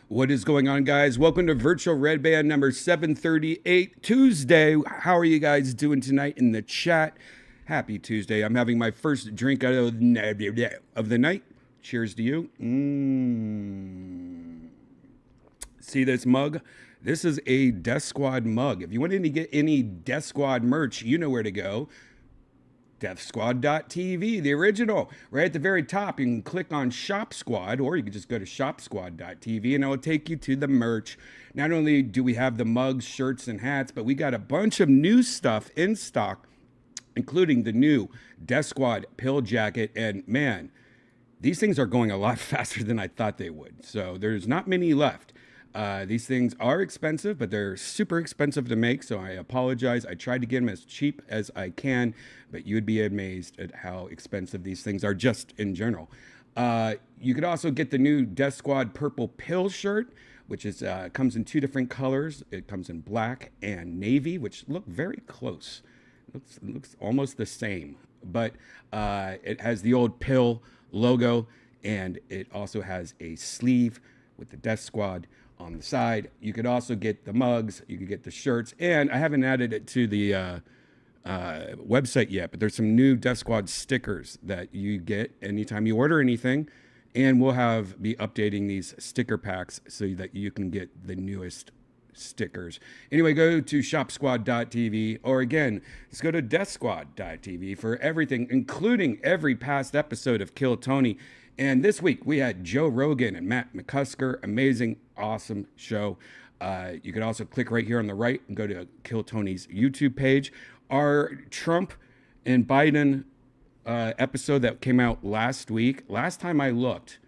What is going on, guys? Welcome to Virtual Redban number 738 Tuesday. How are you guys doing tonight in the chat? Happy Tuesday. I'm having my first drink out of the night. Cheers to you. See this mug? This is a Death Squad mug. If you want to get any Death Squad merch, you know where to go. DEATHSQUAD.tv, the original. Right at the very top, you can click on Shop Squad, or you can just go to ShopSquad.tv, and it will take you to the merch. Not only do we have the mugs, shirts, and hats, but we got a bunch of new stuff in stock, including the new Death Squad pill jacket. And man, these things are going a lot faster than I thought they would. So there's not many left. These things are expensive, but they're super expensive to make, so I apologize. I tried to get them as cheap as I can, but you would be amazed at how expensive these things are just in general. You could also get the new Death Squad purple pill shirt, which is comes in two different colors. It comes in black and navy, which look very close. Looks almost the same, but it has the old pill logo, and it also has a sleeve with the Death Squad on the side. You could also get the mugs, you could get the shirts, and I haven't added it to the website yet, but there's some new Death Squad stickers that you get anytime you order anything, and we'll be updating these sticker packs so that you can get the newest stickers. Anyway, go to ShopSquad.tv, or again, just go to DeathSquad.tv for everything, including every past episode of Kill Tony. And this week we had Joe Rogan and Matt McCusker. Amazing, awesome show. You can also click right here on the right and go to Kill Tony's YouTube page. Our Trump and Biden episode that came out last week, last time I looked,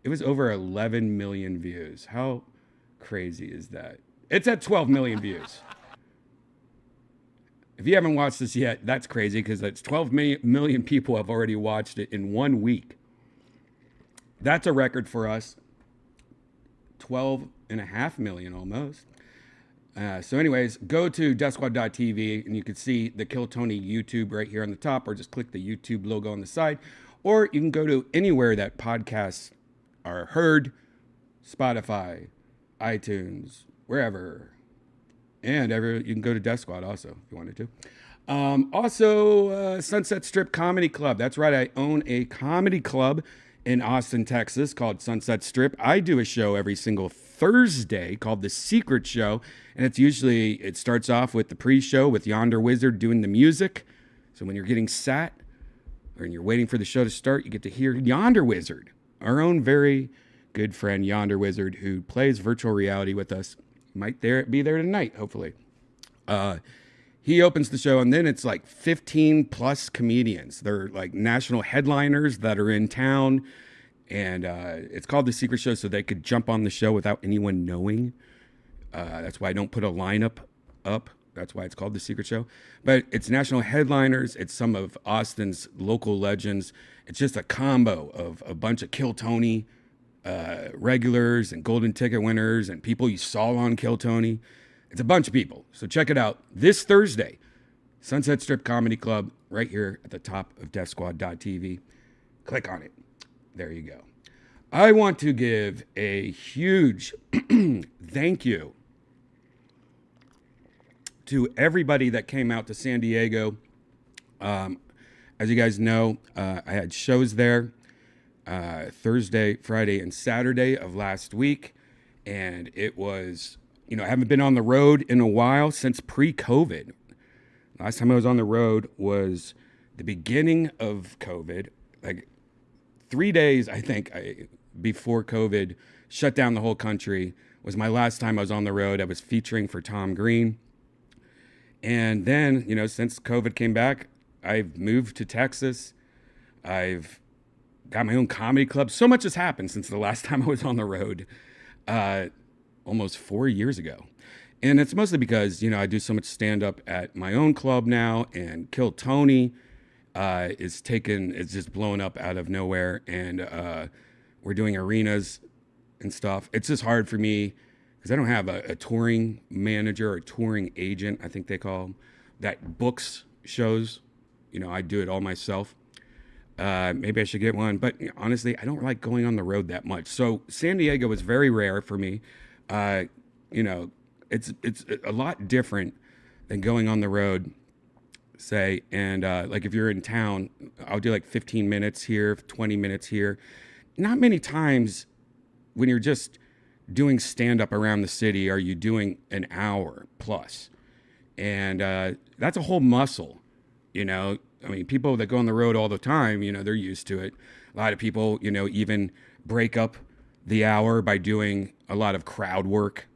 it was over 11 million views. How crazy is that? It's at 12 million views. If you haven't watched this yet, that's crazy, because that's 12 million people have already watched it in 1 week. That's a record for us. 12.5 million almost. So anyways, go to DeathSquad.tv and you can see the Kill Tony YouTube right here on the top, or just click the YouTube logo on the side. Or you can go to anywhere that podcasts are heard, Spotify, iTunes, wherever. And you can go to Death Squad also if you wanted to. Also, Sunset Strip Comedy Club. That's right, I own a comedy club in Austin, Texas, called Sunset Strip. I do a show every single Thursday called The Secret Show, and it starts off with the pre-show with Yonder Wizard doing the music. So when you're getting sat, or you're waiting for the show to start, you get to hear Yonder Wizard, our own very good friend Yonder Wizard, who plays virtual reality with us. Might be there tonight, hopefully. He opens the show, and then it's like 15 plus comedians. They're like national headliners that are in town, and it's called The Secret Show so they could jump on the show without anyone knowing. That's why I don't put a lineup up. That's why it's called The Secret Show. But it's national headliners. It's some of Austin's local legends. It's just a combo of a bunch of Kill Tony regulars and golden ticket winners and people you saw on Kill Tony. It's a bunch of people. So check it out this Thursday. Sunset Strip Comedy Club right here at the top of DeathSquad.tv. Click on it. There you go. I want to give a huge thank you to everybody that came out to San Diego. As you guys know, I had shows there Thursday, Friday, and Saturday of last week. And it was, I haven't been on the road in a while since pre-COVID. Last time I was on the road was the beginning of COVID, like 3 days, I think, before COVID shut down the whole country, was my last time I was on the road. I was featuring for Tom Green. And then, since COVID came back, I've moved to Texas. I've got my own comedy club. So much has happened since the last time I was on the road, almost 4 years ago. And it's mostly because, I do so much stand-up at my own club now, and Kill Tony is just blowing up out of nowhere, and we're doing arenas and stuff. It's just hard for me because I don't have a touring manager or touring agent, I think they call them, that books shows. I do it all myself. Maybe I should get one, but honestly, I don't like going on the road that much. So San Diego was very rare for me. It's a lot different than going on the road, say, and like if you're in town, I'll do like 15 minutes here, 20 minutes here. Not many times when you're just doing stand-up around the city are you doing an hour plus. And that's a whole muscle, people that go on the road all the time, they're used to it. A lot of people, even break up the hour by doing a lot of crowd work,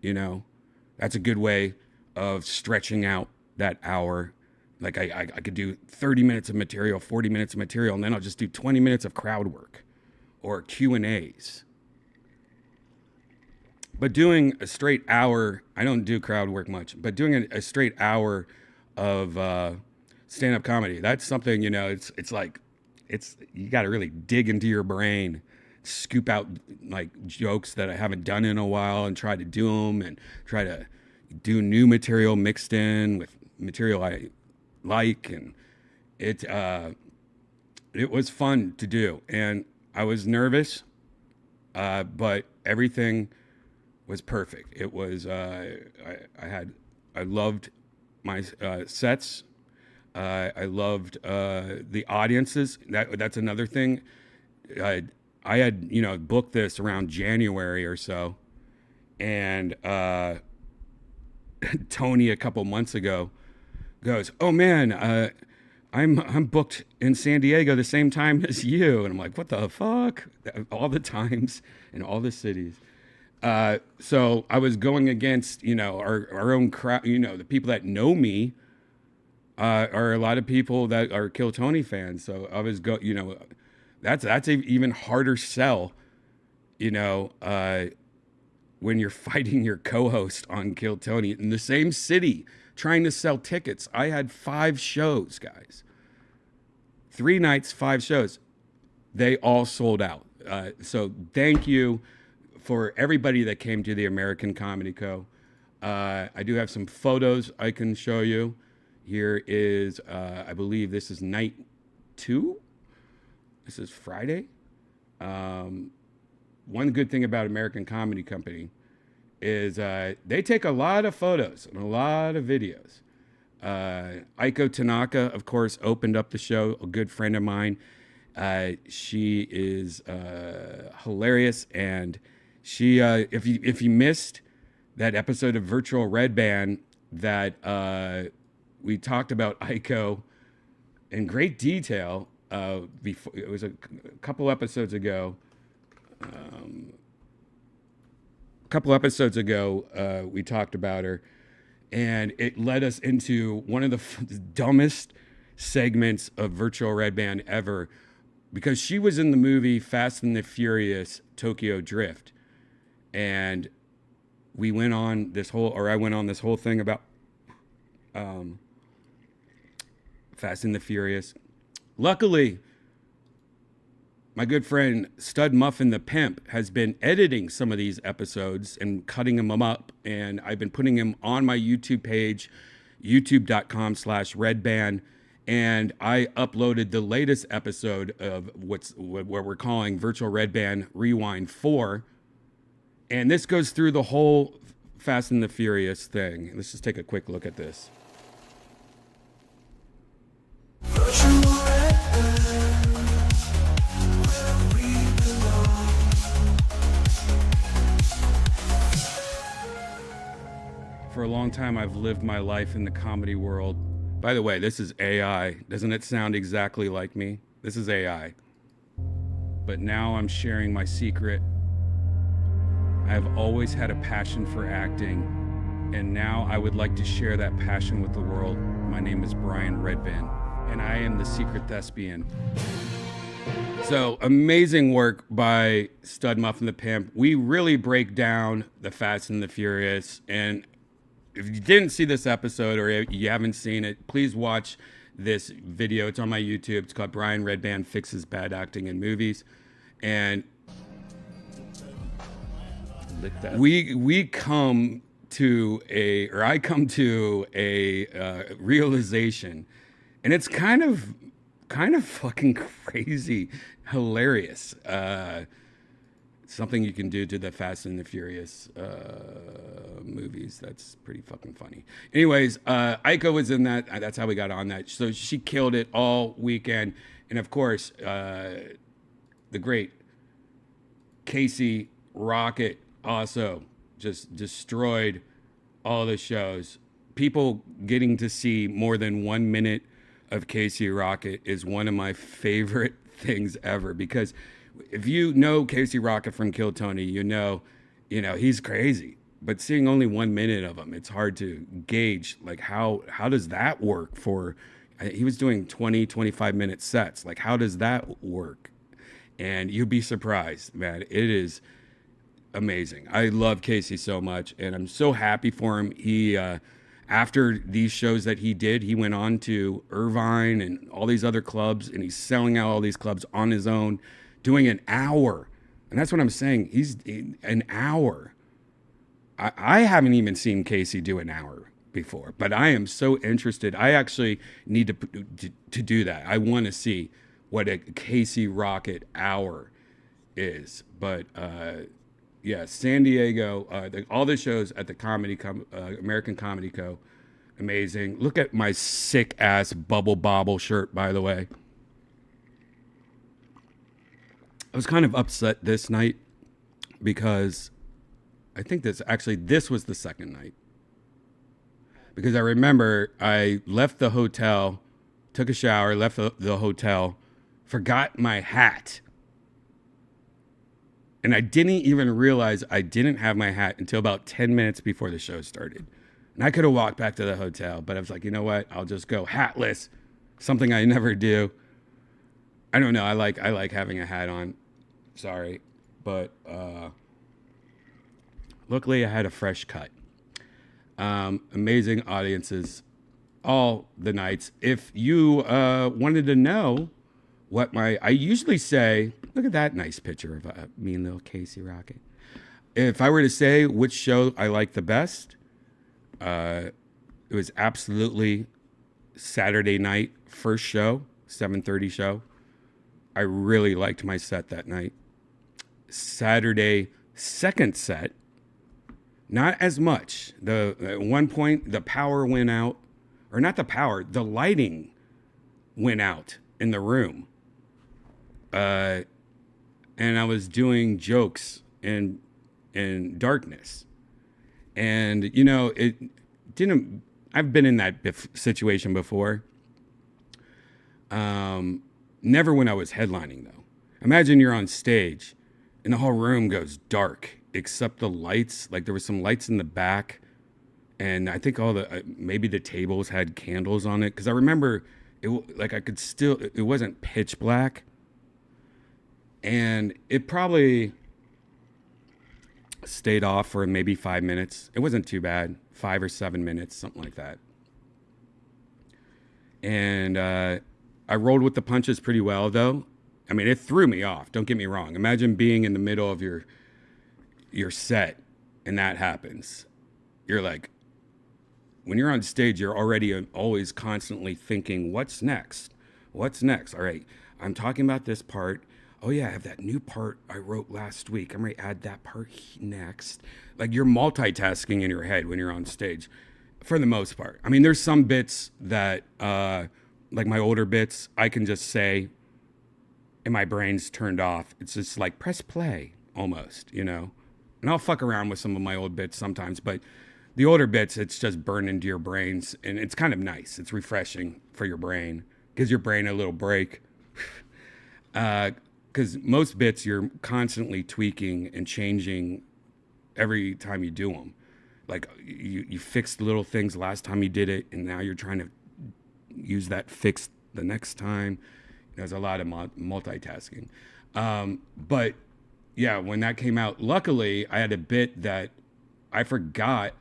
That's a good way of stretching out that hour. Like I could do 30 minutes of material, 40 minutes of material, and then I'll just do 20 minutes of crowd work or Q&As. But doing a straight hour, I don't do crowd work much, but doing a straight hour of stand-up comedy, that's something, you got to really dig into your brain, scoop out like jokes that I haven't done in a while and try to do them, and try to do new material mixed in with material I like. And it was fun to do, and I was nervous, but everything was perfect. It was I loved my sets. I loved the audiences. That's another thing. I had booked this around January or so, and Tony a couple months ago goes, "Oh man, I'm booked in San Diego the same time as you," and I'm like, "What the fuck?" All the times in all the cities. So I was going against our own crowd. The people that know me are a lot of people that are Kill Tony fans. So I was that's an even harder sell, when you're fighting your co-host on Kill Tony in the same city, trying to sell tickets. I had 5 shows, guys. 3 nights, 5 shows. They all sold out. So thank you for everybody that came to the American Comedy Co. I do have some photos I can show you. Here is, I believe this is night 2. This is Friday. One good thing about American Comedy Company is they take a lot of photos and a lot of videos. Aiko Tanaka, of course, opened up the show, a good friend of mine. She is hilarious, and she, if you missed that episode of Virtual Redban that we talked about Aiko in great detail, before it was a couple episodes ago. We talked about her, and it led us into one of the dumbest segments of Virtual Redban ever, because she was in the movie Fast and the Furious Tokyo Drift, and I went on this whole thing about Fast and the Furious. Luckily, my good friend Stud Muffin the Pimp has been editing some of these episodes and cutting them up, and I've been putting them on my YouTube page, youtube.com/Redban, and I uploaded the latest episode of what we're calling Virtual Redban Rewind 4, and this goes through the whole Fast and the Furious thing. Let's just take a quick look at this. For a long time, I've lived my life in the comedy world, By the way, this is AI. Doesn't it sound exactly like me? This is AI. But now I'm sharing my secret. I have always had a passion for acting, and now I would like to share that passion with the world. My name is Brian Redban, and I am the secret thespian. So amazing work by Stud Muffin the Pimp. We really break down the Fast and the Furious. And if you didn't see this episode or you haven't seen it, please watch this video. It's on my YouTube. It's called Brian Redban Fixes Bad Acting in Movies. And I come to a realization, and it's kind of fucking crazy, hilarious. Something you can do to the Fast and the Furious movies. That's pretty fucking funny. Anyways, Aiko was in that. That's how we got on that. So she killed it all weekend. And of course, the great Casey Rocket also just destroyed all the shows. People getting to see more than 1 minute of Casey Rocket is one of my favorite things ever, because if you know Casey Rocket from Kill Tony, you know he's crazy. But seeing only 1 minute of him, it's hard to gauge like how does that work for. He was doing 25 minute sets. Like, how does that work? And you'd be surprised, man. It is amazing. I love Casey so much, and I'm so happy for him. He after these shows that he did, he went on to Irvine and all these other clubs, and he's selling out all these clubs on his own, doing an hour. And that's what I'm saying. He's an hour. I haven't even seen Casey do an hour before, but I am so interested. I actually need to do that. I want to see what a Casey Rocket hour is. But yeah, San Diego, all the shows at the American Comedy Co. Amazing. Look at my sick ass Bubble Bobble shirt, by the way. I was kind of upset this night because I think this was the second night. Because I remember I left the hotel, took a shower, left the hotel, forgot my hat. And I didn't even realize I didn't have my hat until about 10 minutes before the show started. And I could have walked back to the hotel, but I was like, you know what? I'll just go hatless. Something I never do. I don't know. I like having a hat on. Sorry. But luckily I had a fresh cut. Amazing audiences all the nights. If you wanted to know what I usually say, look at that nice picture of me and little Casey Rocket. If I were to say which show I like the best, it was absolutely Saturday night first show, 7:30 show. I really liked my set that night. Saturday second set, not as much. At one point the power went out, or not the power, the lighting went out in the room. And I was doing jokes in darkness. And, it didn't, I've been in that situation before. Never when I was headlining, though. Imagine you're on stage and the whole room goes dark, except the lights. Like, there was some lights in the back. And I think maybe the tables had candles on it. Because I remember, it wasn't pitch black. And it probably stayed off for maybe 5 minutes. It wasn't too bad. 5 or 7 minutes, something like that. And I rolled with the punches pretty well, though. I mean, it threw me off. Don't get me wrong. Imagine being in the middle of your set and that happens. You're like, when you're on stage, you're already always constantly thinking, what's next? What's next? All right, I'm talking about this part. Oh yeah, I have that new part I wrote last week. I'm going to add that part next. Like, you're multitasking in your head when you're on stage for the most part. I mean, there's some bits that, like my older bits, I can just say, and my brain's turned off. It's just like, press play almost, And I'll fuck around with some of my old bits sometimes, but The older bits, it's just burned into your brains, and it's kind of nice. It's refreshing for your brain. Gives your brain a little break. Because most bits you're constantly tweaking and changing every time you do them. Like you fixed little things last time you did it, and now you're trying to use that fix the next time. There's a lot of multitasking. But yeah, when that came out, luckily I had a bit that I forgot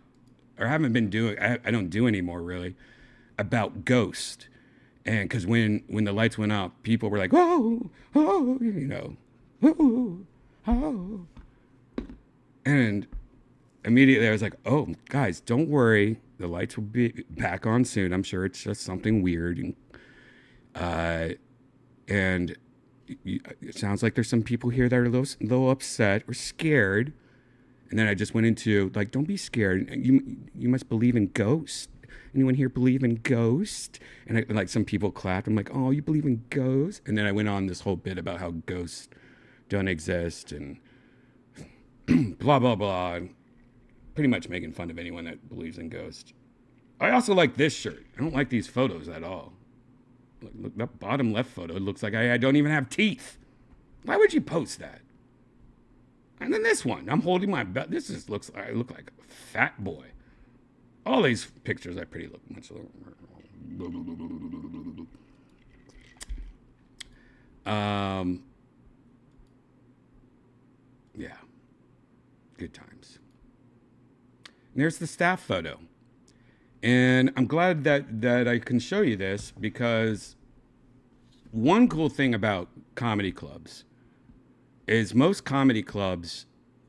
or haven't been doing. I don't do anymore really, about Ghost. And because when the lights went up, people were like, "Oh, oh," "Oh, oh," and immediately I was like, "Oh, guys, don't worry, the lights will be back on soon. I'm sure it's just something weird." And it sounds like there's some people here that are a little upset or scared. And then I just went into like, "Don't be scared. You must believe in ghosts. Anyone here believe in ghosts?" And like some people clapped. I'm like, "Oh, you believe in ghosts?" And then I went on this whole bit about how ghosts don't exist and blah, blah, blah. Pretty much making fun of anyone that believes in ghosts. I also like this shirt. I don't like these photos at all. Look, that bottom left photo looks like I don't even have teeth. Why would you post that? And then this one, I'm holding my belt. I look like a fat boy. All these pictures I pretty look much. Yeah, good times. And there's the staff photo. And I'm glad that I can show you this, because one cool thing about comedy clubs is most comedy clubs,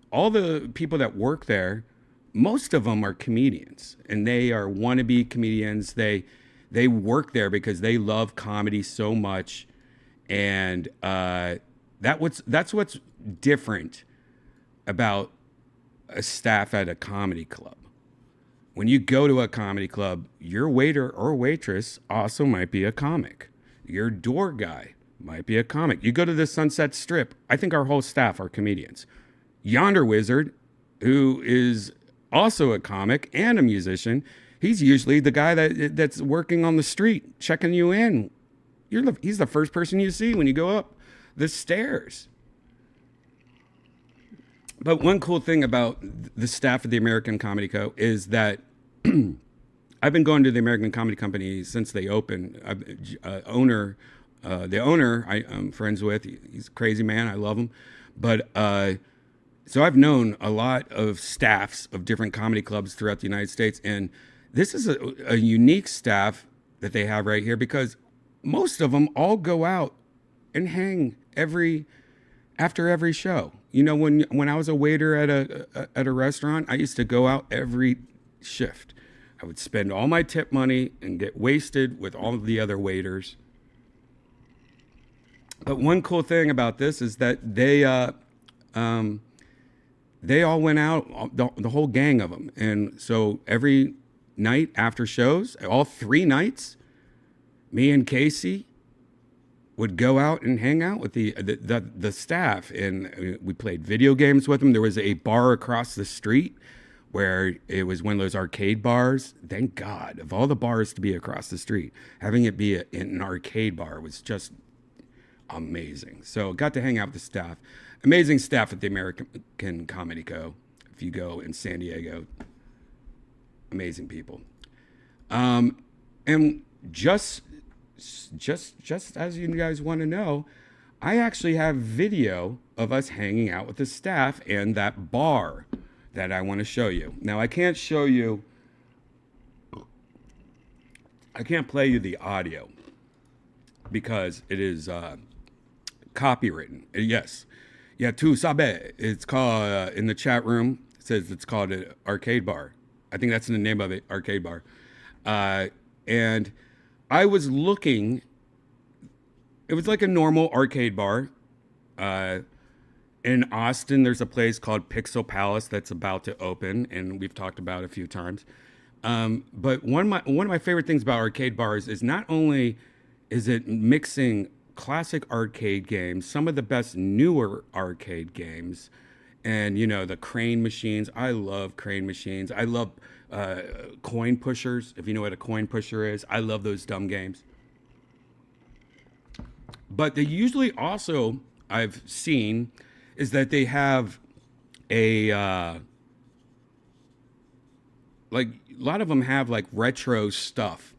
all the people that work there, most of them are comedians, and they are wannabe comedians. They work there because they love comedy so much, and that's what's different about a staff at a comedy club. When you go to a comedy club, your waiter or waitress also might be a comic. Your door guy might be a comic. You go to the Sunset Strip, I think our whole staff are comedians. Yonder Wizard, who is also a comic and a musician, he's usually the guy that's working on the street, checking you in. He's the first person you see when you go up the stairs. But one cool thing about the staff of the American Comedy Co. is that I've been going to the American Comedy Company since they opened. The owner I'm friends with. He's a crazy man. I love him. But so I've known a lot of staffs of different comedy clubs throughout the United States. And this is a unique staff that they have right here, because most of them all go out and hang after every show. You know, when I was a waiter at a restaurant, I used to go out every shift. I would spend all my tip money and get wasted with all of the other waiters. But one cool thing about this is that they all went out, the whole gang of them. And so every night after shows, all 3 nights, me and Casey would go out and hang out with the staff, and we played video games with them. There was a bar across the street where it was one of those arcade bars. Thank God, of all the bars to be across the street, having it be an arcade bar was just amazing. So got to hang out with the staff. Amazing staff at the American Comedy Co. If you go in San Diego, amazing people. And just as you guys want to know, I actually have video of us hanging out with the staff and that bar that I want to show you. Now, I can't play you the audio because it is copywritten. Yes. Yeah, tu sabe. It's called, in the chat room, it says it's called an arcade bar. I think that's the name of it, arcade bar. And I was looking, it was like a normal arcade bar. In Austin, there's a place called Pixel Palace that's about to open, and we've talked about it a few times. But one of my favorite things about arcade bars is not only is it mixing classic arcade games, some of the best newer arcade games, and you know, the crane machines. I love crane machines. I love Coin pushers, if you know what a coin pusher is. I love those dumb games. But they usually also, I've seen, is that they have a like a lot of them have like retro stuff.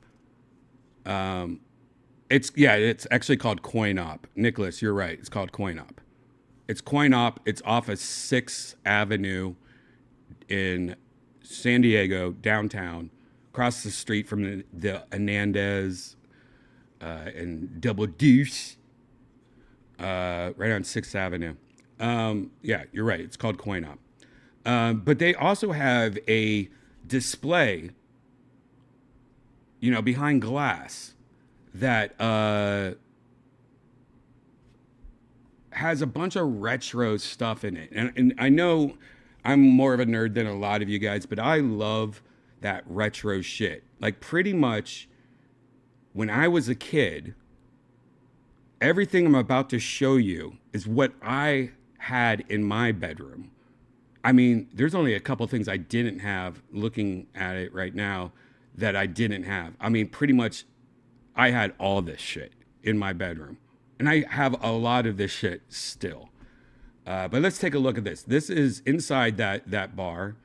It's actually called Coin Op. Nicholas, you're right. It's called Coin Op. It's Coin Op. It's off of 6th Avenue in San Diego, downtown, across the street from the Hernandez and Double Deuce, right on 6th Avenue. Yeah, you're right. It's called Coin Op. But they also have a display, behind glass that has a bunch of retro stuff in it. And I know I'm more of a nerd than a lot of you guys, but I love that retro shit. Like pretty much when I was a kid, everything I'm about to show you is what I had in my bedroom. I mean, there's only a couple things I didn't have looking at it right now that I didn't have. I mean, pretty much I had all this shit in my bedroom. And I have a lot of this shit still. But let's take a look at this. This is inside that bar.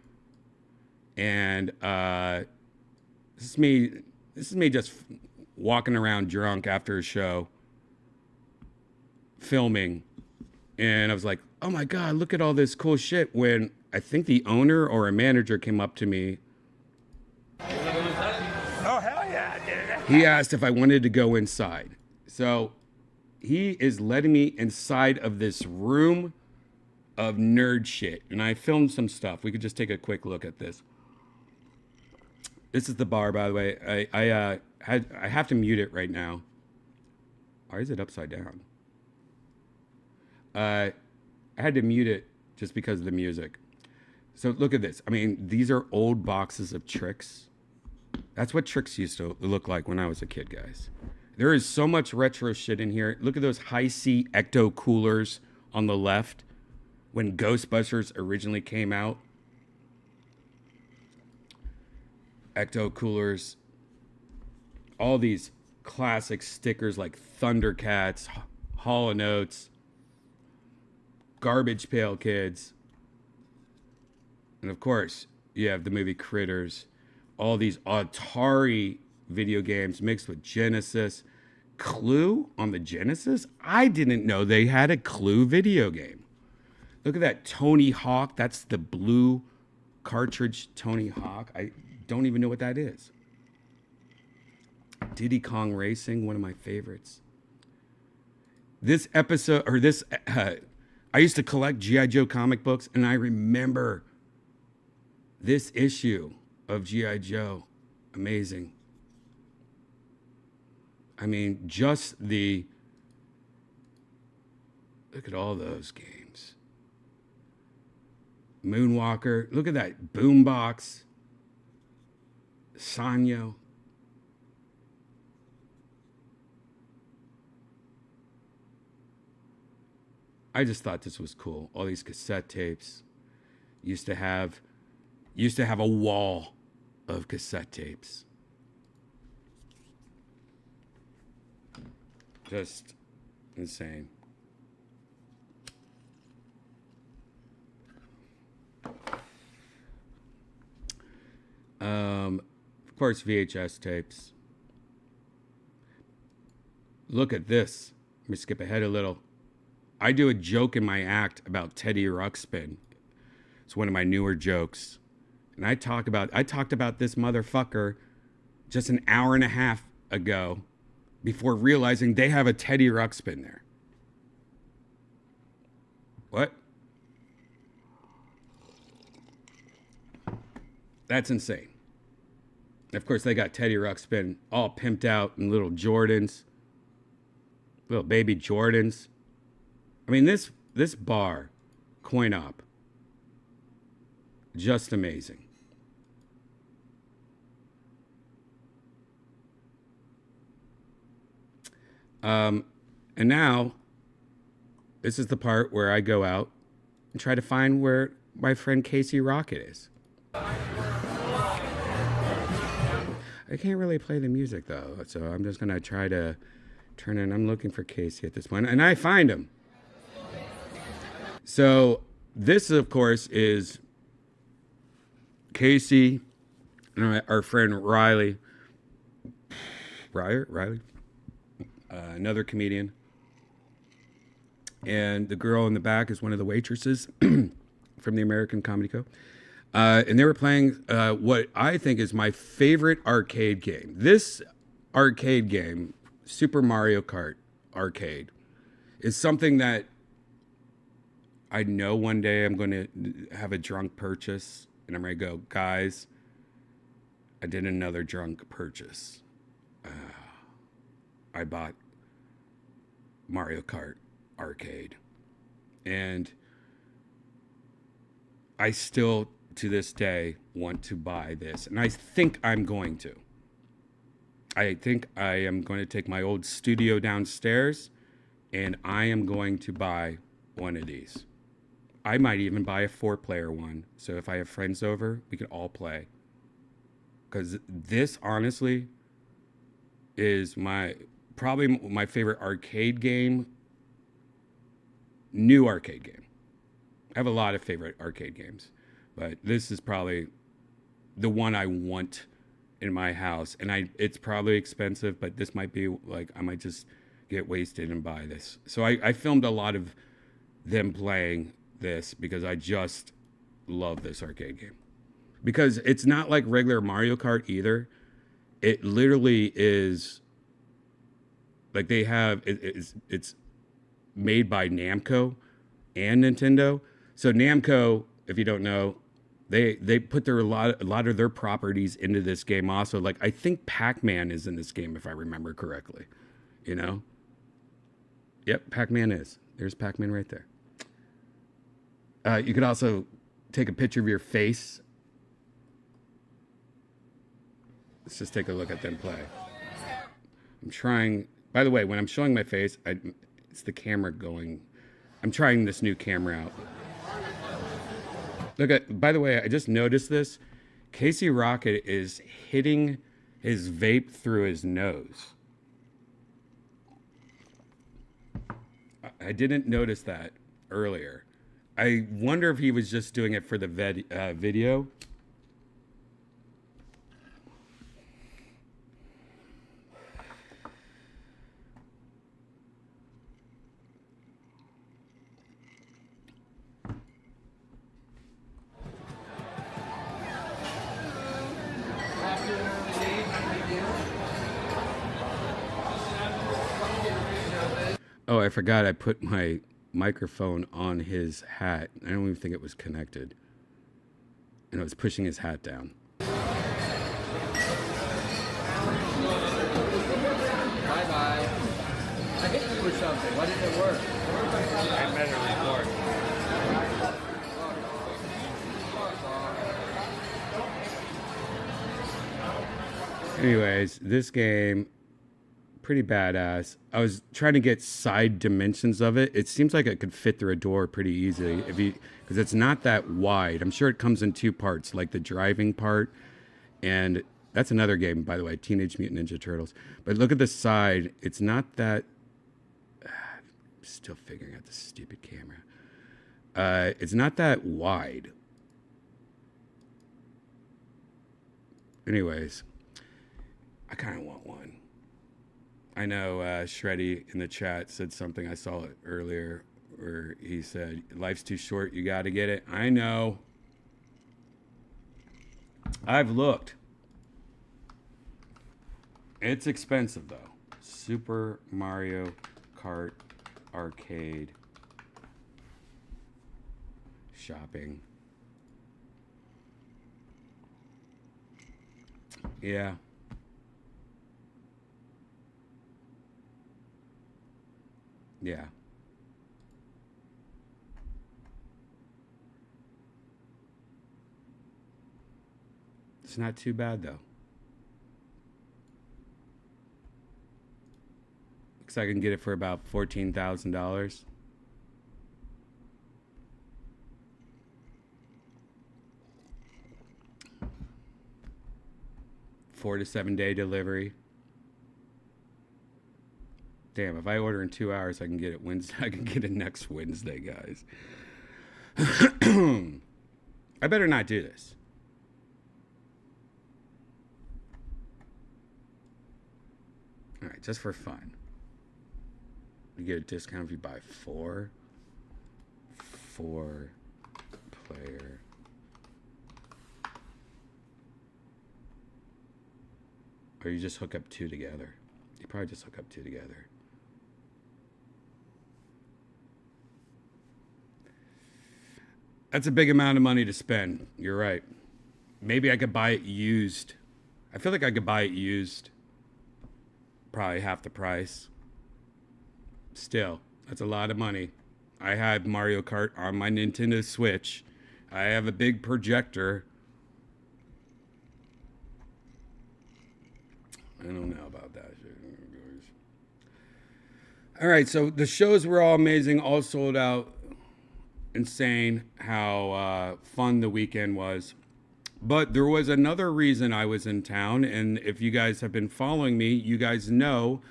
And this is me just walking around drunk after a show, filming. And I was like, oh my God, look at all this cool shit. When I think the owner or a manager came up to me. Oh, hell yeah, dude. He asked if I wanted to go inside. So he is letting me inside of this room of nerd shit. And I filmed some stuff. We could just take a quick look at this. This is the bar, by the way. I have to mute it right now. Why is it upside down? I had to mute it just because of the music. So look at this. I mean, these are old boxes of Tricks. That's what Tricks used to look like when I was a kid, guys. There is so much retro shit in here. Look at those high-C ecto coolers on the left when Ghostbusters originally came out. Ecto coolers. All these classic stickers like Thundercats, Hall & Oates, Garbage Pail Kids. And of course, you have the movie Critters. All these Atari video games mixed with Genesis. Clue on the Genesis? I didn't know they had a Clue video game. Look at that Tony Hawk. That's the blue cartridge Tony Hawk. I don't even know what that is. Diddy Kong Racing, one of my favorites. This episode, or this, I used to collect G.I. Joe comic books, and I remember this issue of G.I. Joe. Amazing. I mean, just look at all those games. Moonwalker, look at that boombox. Sanyo. I just thought this was cool. All these cassette tapes. Used to have a wall of cassette tapes. Just insane. Of course, VHS tapes. Look at this. Let me skip ahead a little. I do a joke in my act about Teddy Ruxpin. It's one of my newer jokes. And I talked about this motherfucker just an hour and a half ago before realizing they have a Teddy Ruxpin there. What? That's insane. Of course, they got Teddy Ruxpin all pimped out in little Jordans. Little baby Jordans. I mean, this bar, Coin Op, just amazing. And now, this is the part where I go out and try to find where my friend Casey Rocket is. I can't really play the music though, so I'm just gonna try to turn in. I'm looking for Casey at this point, and I find him. So this, of course, is Casey and our friend Riley. Riley, another comedian, and the girl in the back is one of the waitresses from the American Comedy Co. And they were playing what I think is my favorite arcade game. This arcade game, Super Mario Kart Arcade, is something that I know one day I'm going to have a drunk purchase, and I'm going to go, guys, I did another drunk purchase. I bought Mario Kart Arcade. And I still, to this day, want to buy this. And I think I'm going to. I think I am going to take my old studio downstairs, and I am going to buy one of these. I might even buy a 4-player one. So if I have friends over, we can all play. Because this, honestly, is probably my favorite arcade game. New arcade game. I have a lot of favorite arcade games, but this is probably the one I want in my house. And it's probably expensive, but this might be like, I might just get wasted and buy this. So I filmed a lot of them playing this because I just love this arcade game. Because it's not like regular Mario Kart either. It literally is like they have, it's made by Namco and Nintendo. So Namco, if you don't know, they put a lot of their properties into this game also. Like I think Pac-Man is in this game if I remember correctly. You know? Yep, Pac-Man is. There's Pac-Man right there. You could also take a picture of your face. Let's just take a look at them play. I'm trying, by the way, when I'm showing my face, it's the camera going. I'm trying this new camera out. Look at, by the way, I just noticed this. Casey Rocket is hitting his vape through his nose. I didn't notice that earlier. I wonder if he was just doing it for the video. Oh, I forgot I put my microphone on his hat. I don't even think it was connected. And I was pushing his hat down. Bye-bye. I hit you with something. Why didn't it work? I better record. Anyways, this game, pretty badass. I was trying to get side dimensions of it. It seems like it could fit through a door pretty easily because it's not that wide. I'm sure it comes in 2 parts, like the driving part, and that's another game, by the way, Teenage Mutant Ninja Turtles. But look at the side. It's not that. I'm still figuring out this stupid camera. It's not that wide. Anyways, I kind of want one. I know Shreddy in the chat said something. I saw it earlier where he said, life's too short, you got to get it. I know. I've looked. It's expensive, though. Super Mario Kart Arcade. Shopping. Yeah. Yeah. It's not too bad, though. Looks like I can get it for about $14,000. 4 to 7 day delivery. Damn, if I order in 2 hours, I can get it Wednesday. I can get it next Wednesday, guys. I better not do this. All right, just for fun. You get a discount if you buy 4 player. Or you just hook up 2 together. You probably just hook up 2 together. That's a big amount of money to spend. You're right. Maybe I could buy it used. I feel like I could buy it used. Probably half the price. Still, that's a lot of money. I have Mario Kart on my Nintendo Switch. I have a big projector. I don't know about that shit. All right, so the shows were all amazing, all sold out. Insane how fun the weekend was. But there was another reason I was in town, and if you guys have been following me, you guys know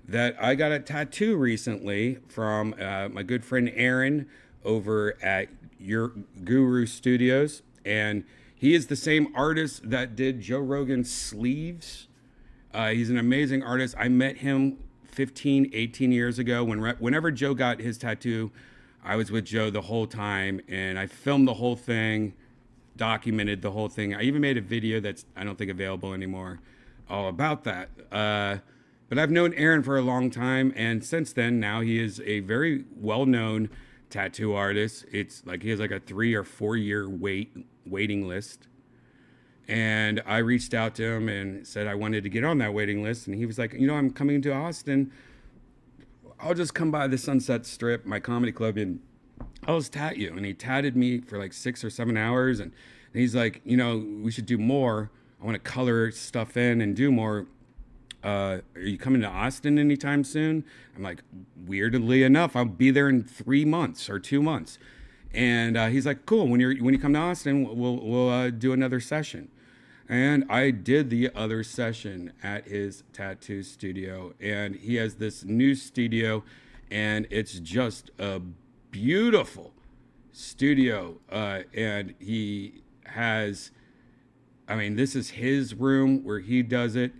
that I got a tattoo recently from my good friend Aaron over at Your Guru Studios, and he is the same artist that did Joe Rogan's sleeves. He's an amazing artist. I met him 15, 18 years ago. Whenever Joe got his tattoo, I was with Joe the whole time, and I filmed the whole thing, documented the whole thing. I even made a video that's, I don't think, available anymore, all about that. But I've known Aaron for a long time, and since then, now he is a very well-known tattoo artist. It's like he has like a 3 or 4 year waiting list. And I reached out to him and said I wanted to get on that waiting list, and he was like, I'm coming to Austin. I'll just come by the Sunset Strip, my comedy club, and I'll just tat you. And he tatted me for like 6 or 7 hours. And he's like, we should do more. I want to color stuff in and do more. Are you coming to Austin anytime soon? I'm like, weirdly enough, I'll be there in 3 months or 2 months. And he's like, cool. When you come to Austin, we'll do another session. And I did the other session at his tattoo studio, and he has this new studio, and it's just a beautiful studio. And he has, this is his room where he does it,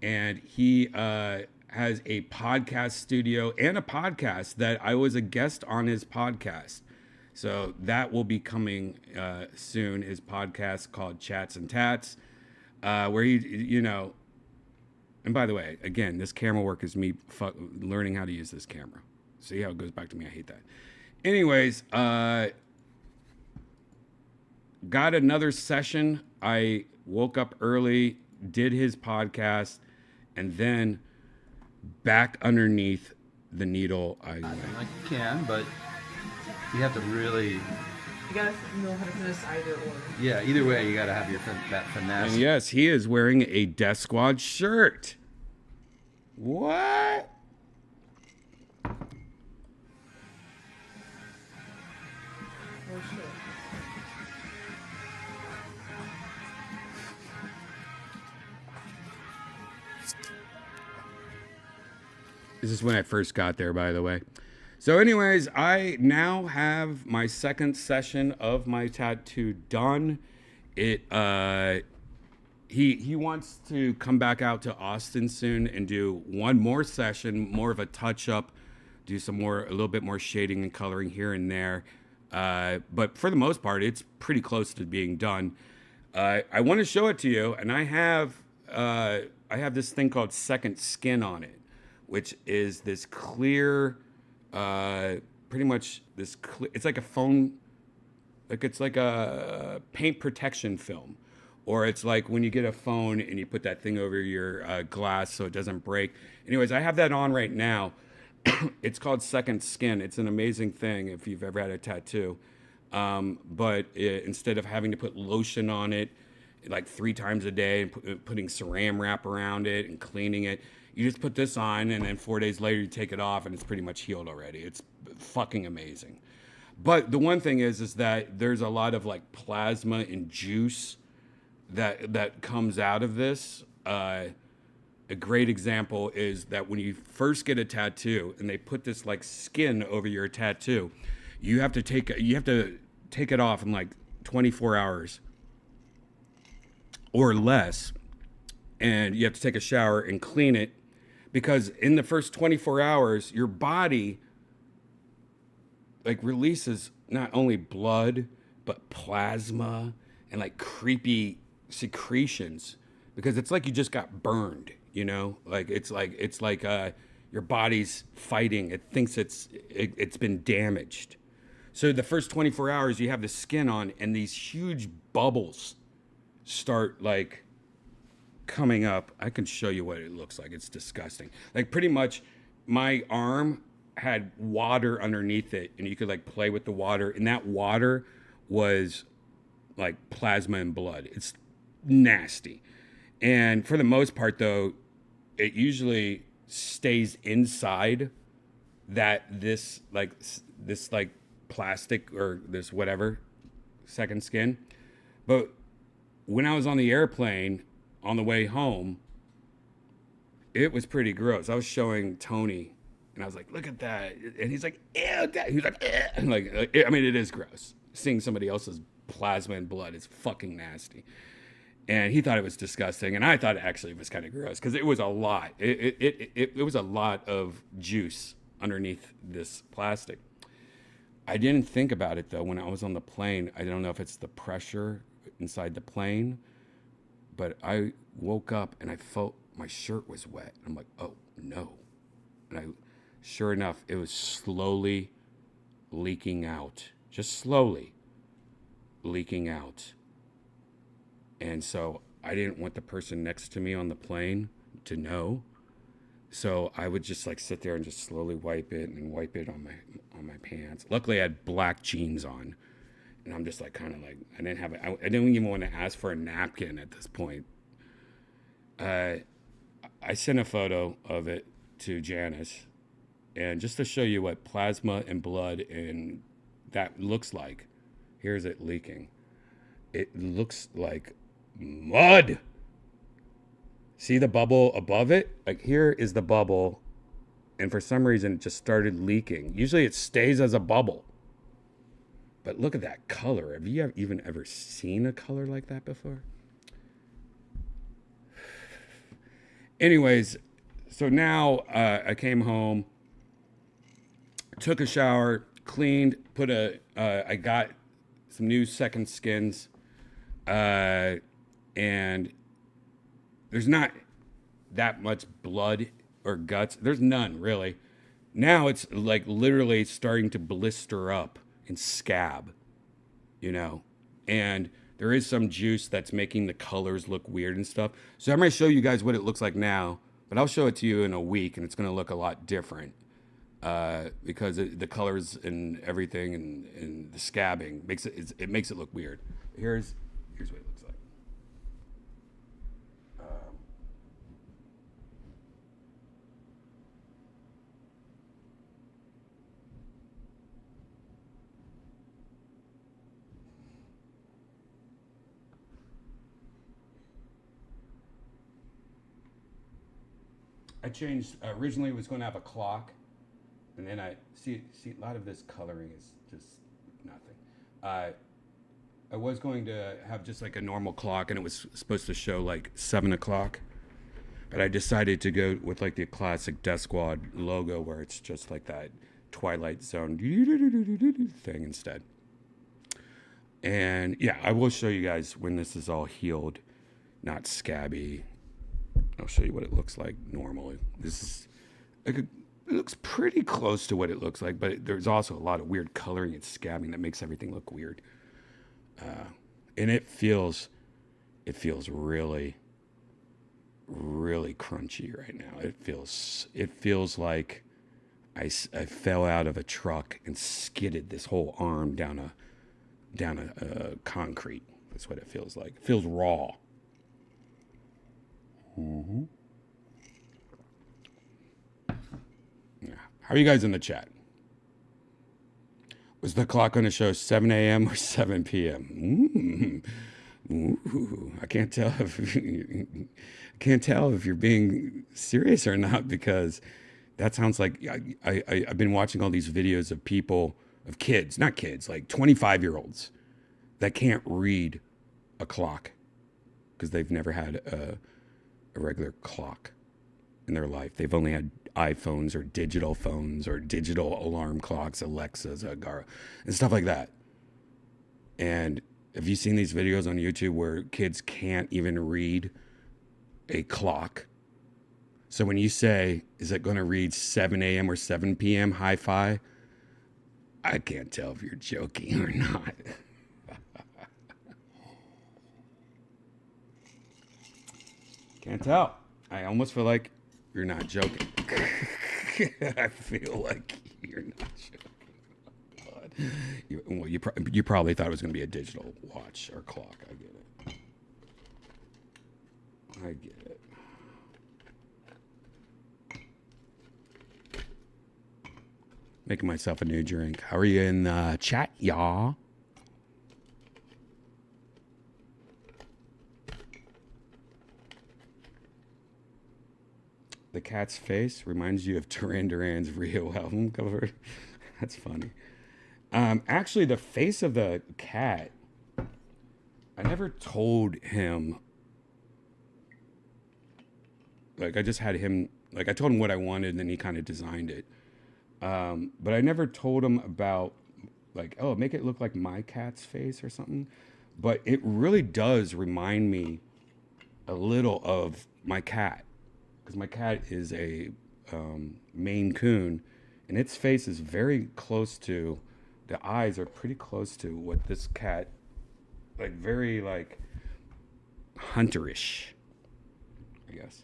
and he has a podcast studio and a podcast that I was a guest on his podcast. So that will be coming soon, his podcast called Chats and Tats. Where he, and by the way, again, this camera work is me learning how to use this camera. See how it goes back to me? I hate that. Anyways, got another session. I woke up early, did his podcast, and then back underneath the needle I went. I can, but you have to really... You gotta know how to finesse either or. Yeah, either way, you gotta have that finesse. And yes, he is wearing a Death Squad shirt. What? Oh shit. This is when I first got there, by the way. So anyways, I now have my second session of my tattoo done. He wants to come back out to Austin soon and do one more session, more of a touch up, do a little bit more shading and coloring here and there. But for the most part, it's pretty close to being done. I want to show it to you, and I have this thing called Second Skin on it, which is this clear. Pretty much this it's like a phone, it's like a paint protection film, or it's like when you get a phone and you put that thing over your glass so it doesn't break. Anyways, I have that on right now. It's called Second Skin. It's an amazing thing if you've ever had a tattoo. But instead of having to put lotion on it like 3 times a day and putting saran wrap around it and cleaning it, you just put this on, and then 4 days later you take it off, and it's pretty much healed already. It's fucking amazing. But the one thing is that there's a lot of like plasma and juice that comes out of this a great example is that when you first get a tattoo and they put this like skin over your tattoo, you have to take it off in like 24 hours or less, and you have to take a shower and clean it, because in the first 24 hours your body like releases not only blood but plasma and like creepy secretions, because it's like you just got burned, you know, like it's like your body's fighting. It thinks it's been damaged. So the first 24 hours you have the skin on, and these huge bubbles start like coming up. I can show you what it looks like. It's disgusting. Like pretty much my arm had water underneath it, and you could like play with the water, and that water was like plasma and blood. It's nasty. And for the most part though, it usually stays inside this plastic or this whatever second skin. But when I was on the airplane on the way home, it was pretty gross. I was showing Tony, and I was like, "Look at that," and he's like, "Ew!" He's like, "Ew." And like, I mean, it is gross. Seeing somebody else's plasma and blood is fucking nasty. And he thought it was disgusting, and I thought it actually was kind of gross because it was a lot. It was a lot of juice underneath this plastic. I didn't think about it though when I was on the plane. I don't know if it's the pressure inside the plane, but I woke up and I felt my shirt was wet. I'm like, oh no. And sure enough, it was slowly leaking out, just slowly leaking out. And so I didn't want the person next to me on the plane to know. So I would just like sit there and just slowly wipe it on my pants. Luckily I had black jeans on, and I'm just like kind of like, I didn't even want to ask for a napkin at this point. I sent a photo of it to Janice, and just to show you what plasma and blood and that looks like, here's it leaking. It looks like mud. See the bubble above it? Like here is the bubble, and for some reason it just started leaking. Usually it stays as a bubble. But look at that color. Have you even ever seen a color like that before? Anyways, so now I came home, took a shower, cleaned, I got some new second skins, and there's not that much blood or guts. There's none, really. Now it's like literally starting to blister up and scab, you know, and there is some juice that's making the colors look weird and stuff. So I'm going to show you guys what it looks like now, but I'll show it to you in a week, and it's going to look a lot different because the colors and everything and the scabbing makes it look weird. Here's what it looks like. I changed, originally it was going to have a clock, and then I see a lot of this coloring is just nothing. I was going to have just like a normal clock, and it was supposed to show like 7 o'clock, but I decided to go with like the classic DEATHSQUAD logo where it's just like that Twilight Zone thing instead. And yeah, I will show you guys when this is all healed, not scabby. I'll show you what it looks like normally. It looks pretty close to what it looks like, but there's also a lot of weird coloring and scabbing that makes everything look weird. And it feels really, really crunchy right now. It feels like I fell out of a truck and skidded this whole arm down a concrete. That's what it feels like. It feels raw. Mm-hmm. Yeah. How are you guys in the chat? Was the clock going to show 7 a.m. or 7 p.m.? Ooh, I can't tell if can't tell if you're being serious or not, because that sounds like I've been watching all these videos of people, of kids, not kids, like 25-year-olds that can't read a clock because they've never had a regular clock in their life. They've only had iPhones or digital phones or digital alarm clocks, Alexas, Agara, and stuff like that. And have you seen these videos on YouTube where kids can't even read a clock? So when you say, is it going to read 7 a.m. or 7 p.m. hi-fi? I can't tell if you're joking or not. Can't tell. I almost feel like you're not joking. I feel like you're not joking. You probably thought it was going to be a digital watch or clock. I get it. I get it. Making myself a new drink. How are you in the chat, y'all? The cat's face reminds you of Duran Duran's Rio album cover. That's funny. Actually, the face of the cat, I never told him. Like, I just had him, like, I told him what I wanted, and then he kind of designed it. But I never told him about, like, oh, make it look like my cat's face or something. But it really does remind me a little of my cat. Because my cat is a Maine Coon, and its face is very close to, the eyes are pretty close to what this cat, like very like hunterish, I guess.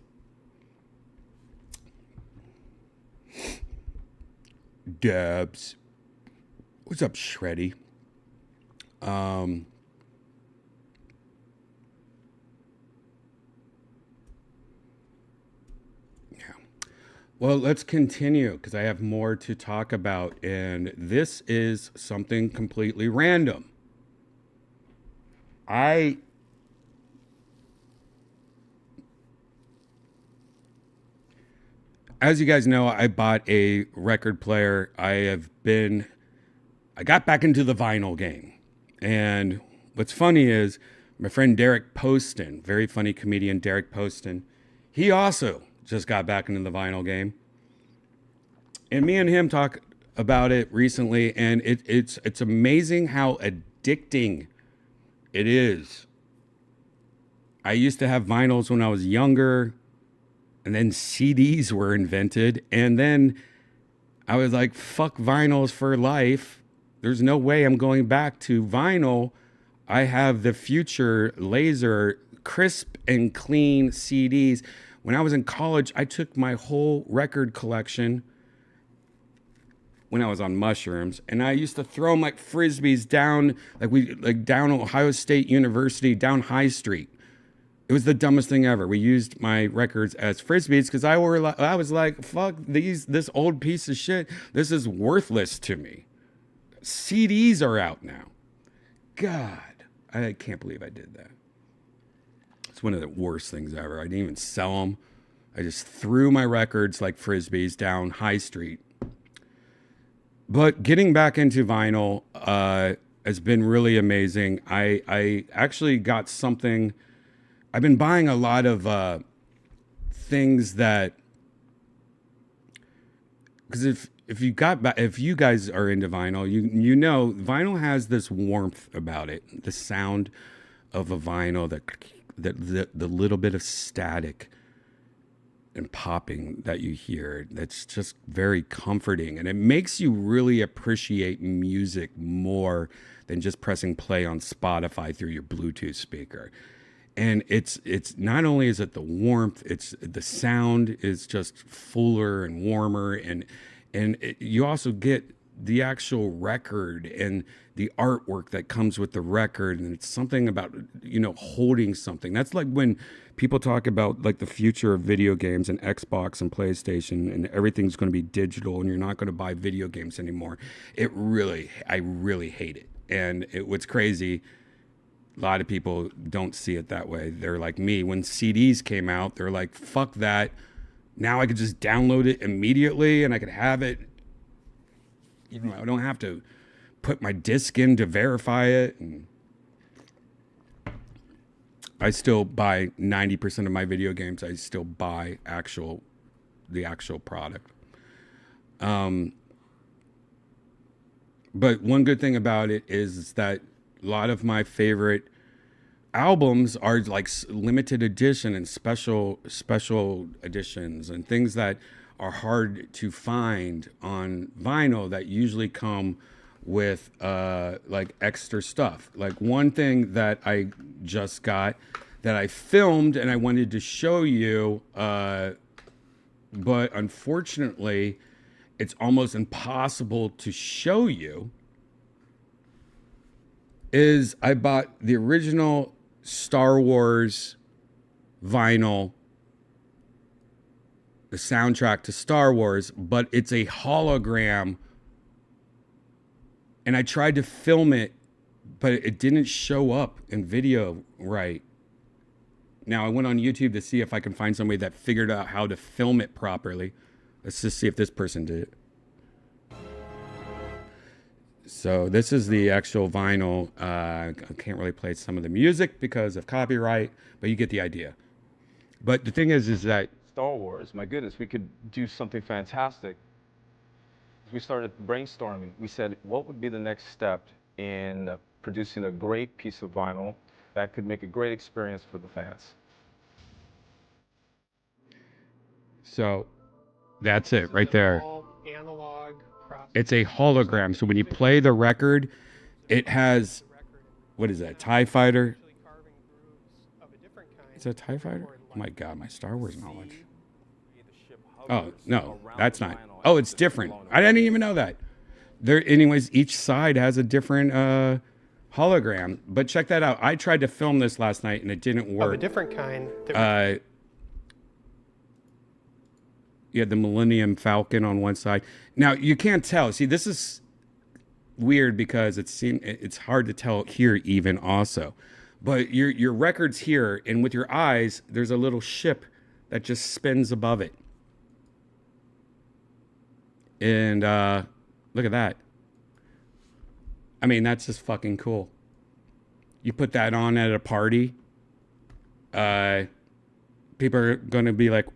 Dubs. What's up, Shreddy? Well, let's continue because I have more to talk about, and this is something completely random. As you guys know, I bought a record player. I got back into the vinyl game. And what's funny is my friend Derek Poston, very funny comedian Derek Poston, he also just got back into the vinyl game. And me and him talk about it recently, and it's amazing how addicting it is. I used to have vinyls when I was younger, and then CDs were invented, and then I was like, fuck vinyls for life. There's no way I'm going back to vinyl. I have the future laser, crisp and clean CDs. When I was in college, I took my whole record collection when I was on mushrooms, and I used to throw them like frisbees down, down Ohio State University, down High Street. It was the dumbest thing ever. We used my records as frisbees because I was like, fuck this old piece of shit. This is worthless to me. CDs are out now. God, I can't believe I did that. It's one of the worst things ever. I didn't even sell them. I just threw my records like frisbees down High Street. But getting back into vinyl has been really amazing. I actually got something. I've been buying a lot of things that, because if you guys are into vinyl, you know vinyl has this warmth about it. The sound of a vinyl, the little bit of static and popping that you hear, that's just very comforting, and it makes you really appreciate music more than just pressing play on Spotify through your Bluetooth speaker. And it's not only is it the warmth, it's the sound is just fuller and warmer, and you also get the actual record and the artwork that comes with the record, and it's something about, holding something. That's like when people talk about like the future of video games and Xbox and PlayStation, and everything's going to be digital and you're not going to buy video games anymore. I really hate it. And what's crazy, A lot of people don't see it that way. They're like me. When CDs came out, they're like, fuck that. Now I could just download it immediately and I could have it. You know, I don't have to put my disc in to verify it. And I still buy 90% of my video games. I still buy the actual product. But one good thing about it is that a lot of my favorite albums are like limited edition and special editions and things that are hard to find on vinyl that usually come with like extra stuff. Like one thing that I just got that I filmed and I wanted to show you, but unfortunately it's almost impossible to show you, is I bought the original Star Wars vinyl, the soundtrack to Star Wars, but it's a hologram. And I tried to film it, but it didn't show up in video right. Now I went on YouTube to see if I can find somebody that figured out how to film it properly. Let's just see if this person did it. So this is the actual vinyl. I can't really play some of the music because of copyright, but you get the idea. But the thing is that Star Wars, my goodness, we could do something fantastic. We started brainstorming. We said, what would be the next step in producing a great piece of vinyl that could make a great experience for the fans? So that's it right there. All analog process. It's a hologram. So when you play the record, it has, what is that, TIE Fighter? It's a TIE Fighter? Oh my God, my Star Wars knowledge. Oh, no, that's not. Oh, it's different. I didn't even know that. There, anyways, each side has a different hologram. But check that out. I tried to film this last night and it didn't work. Of a different kind. You had the Millennium Falcon on one side. Now you can't tell. See, this is weird because it's hard to tell here even also. But your record's here, and with your eyes, there's a little ship that just spins above it. And look at that. I mean, that's just fucking cool. You put that on at a party, people are going to be like,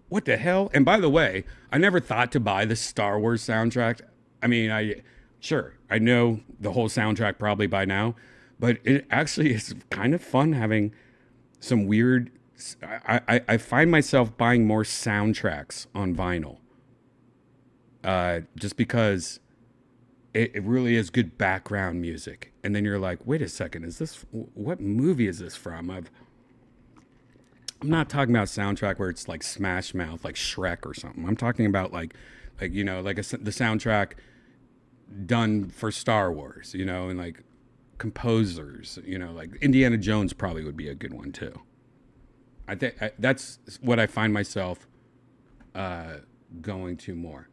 what the hell? And by the way, I never thought to buy the Star Wars soundtrack. I mean, I know the whole soundtrack probably by now, but it actually is kind of fun having some weird. I find myself buying more soundtracks on vinyl, just because it really is good background music. And then you're like, wait a second, what movie is this from? I'm not talking about soundtrack where it's like Smash Mouth, like Shrek or something. I'm talking about like the soundtrack done for Star Wars, and like composers, like Indiana Jones probably would be a good one too. I think that's what I find myself going to more.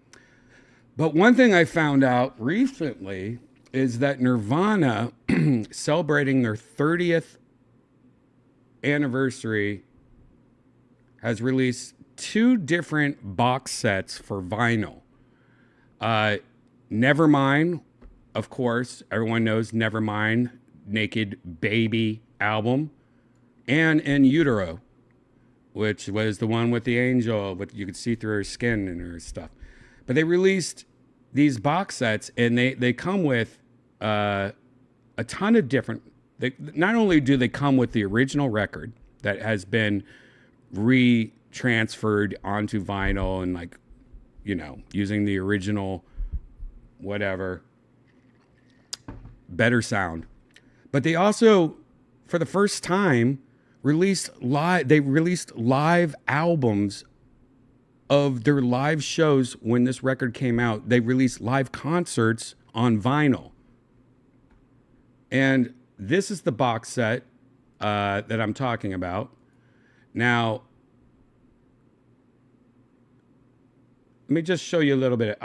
But one thing I found out recently is that Nirvana, celebrating their 30th anniversary, has released 2 different box sets for vinyl. Nevermind, of course, everyone knows Nevermind, Naked Baby album, and In Utero, which was the one with the angel, you could see through her skin and her stuff. But they released these box sets, and they come with a ton of different. Not only do they come with the original record that has been retransferred onto vinyl and using the original whatever better sound, but they also, for the first time, released live albums of their live shows. When this record came out, they released live concerts on vinyl, and this is the box set that I'm talking about. Now, let me just show you a little bit.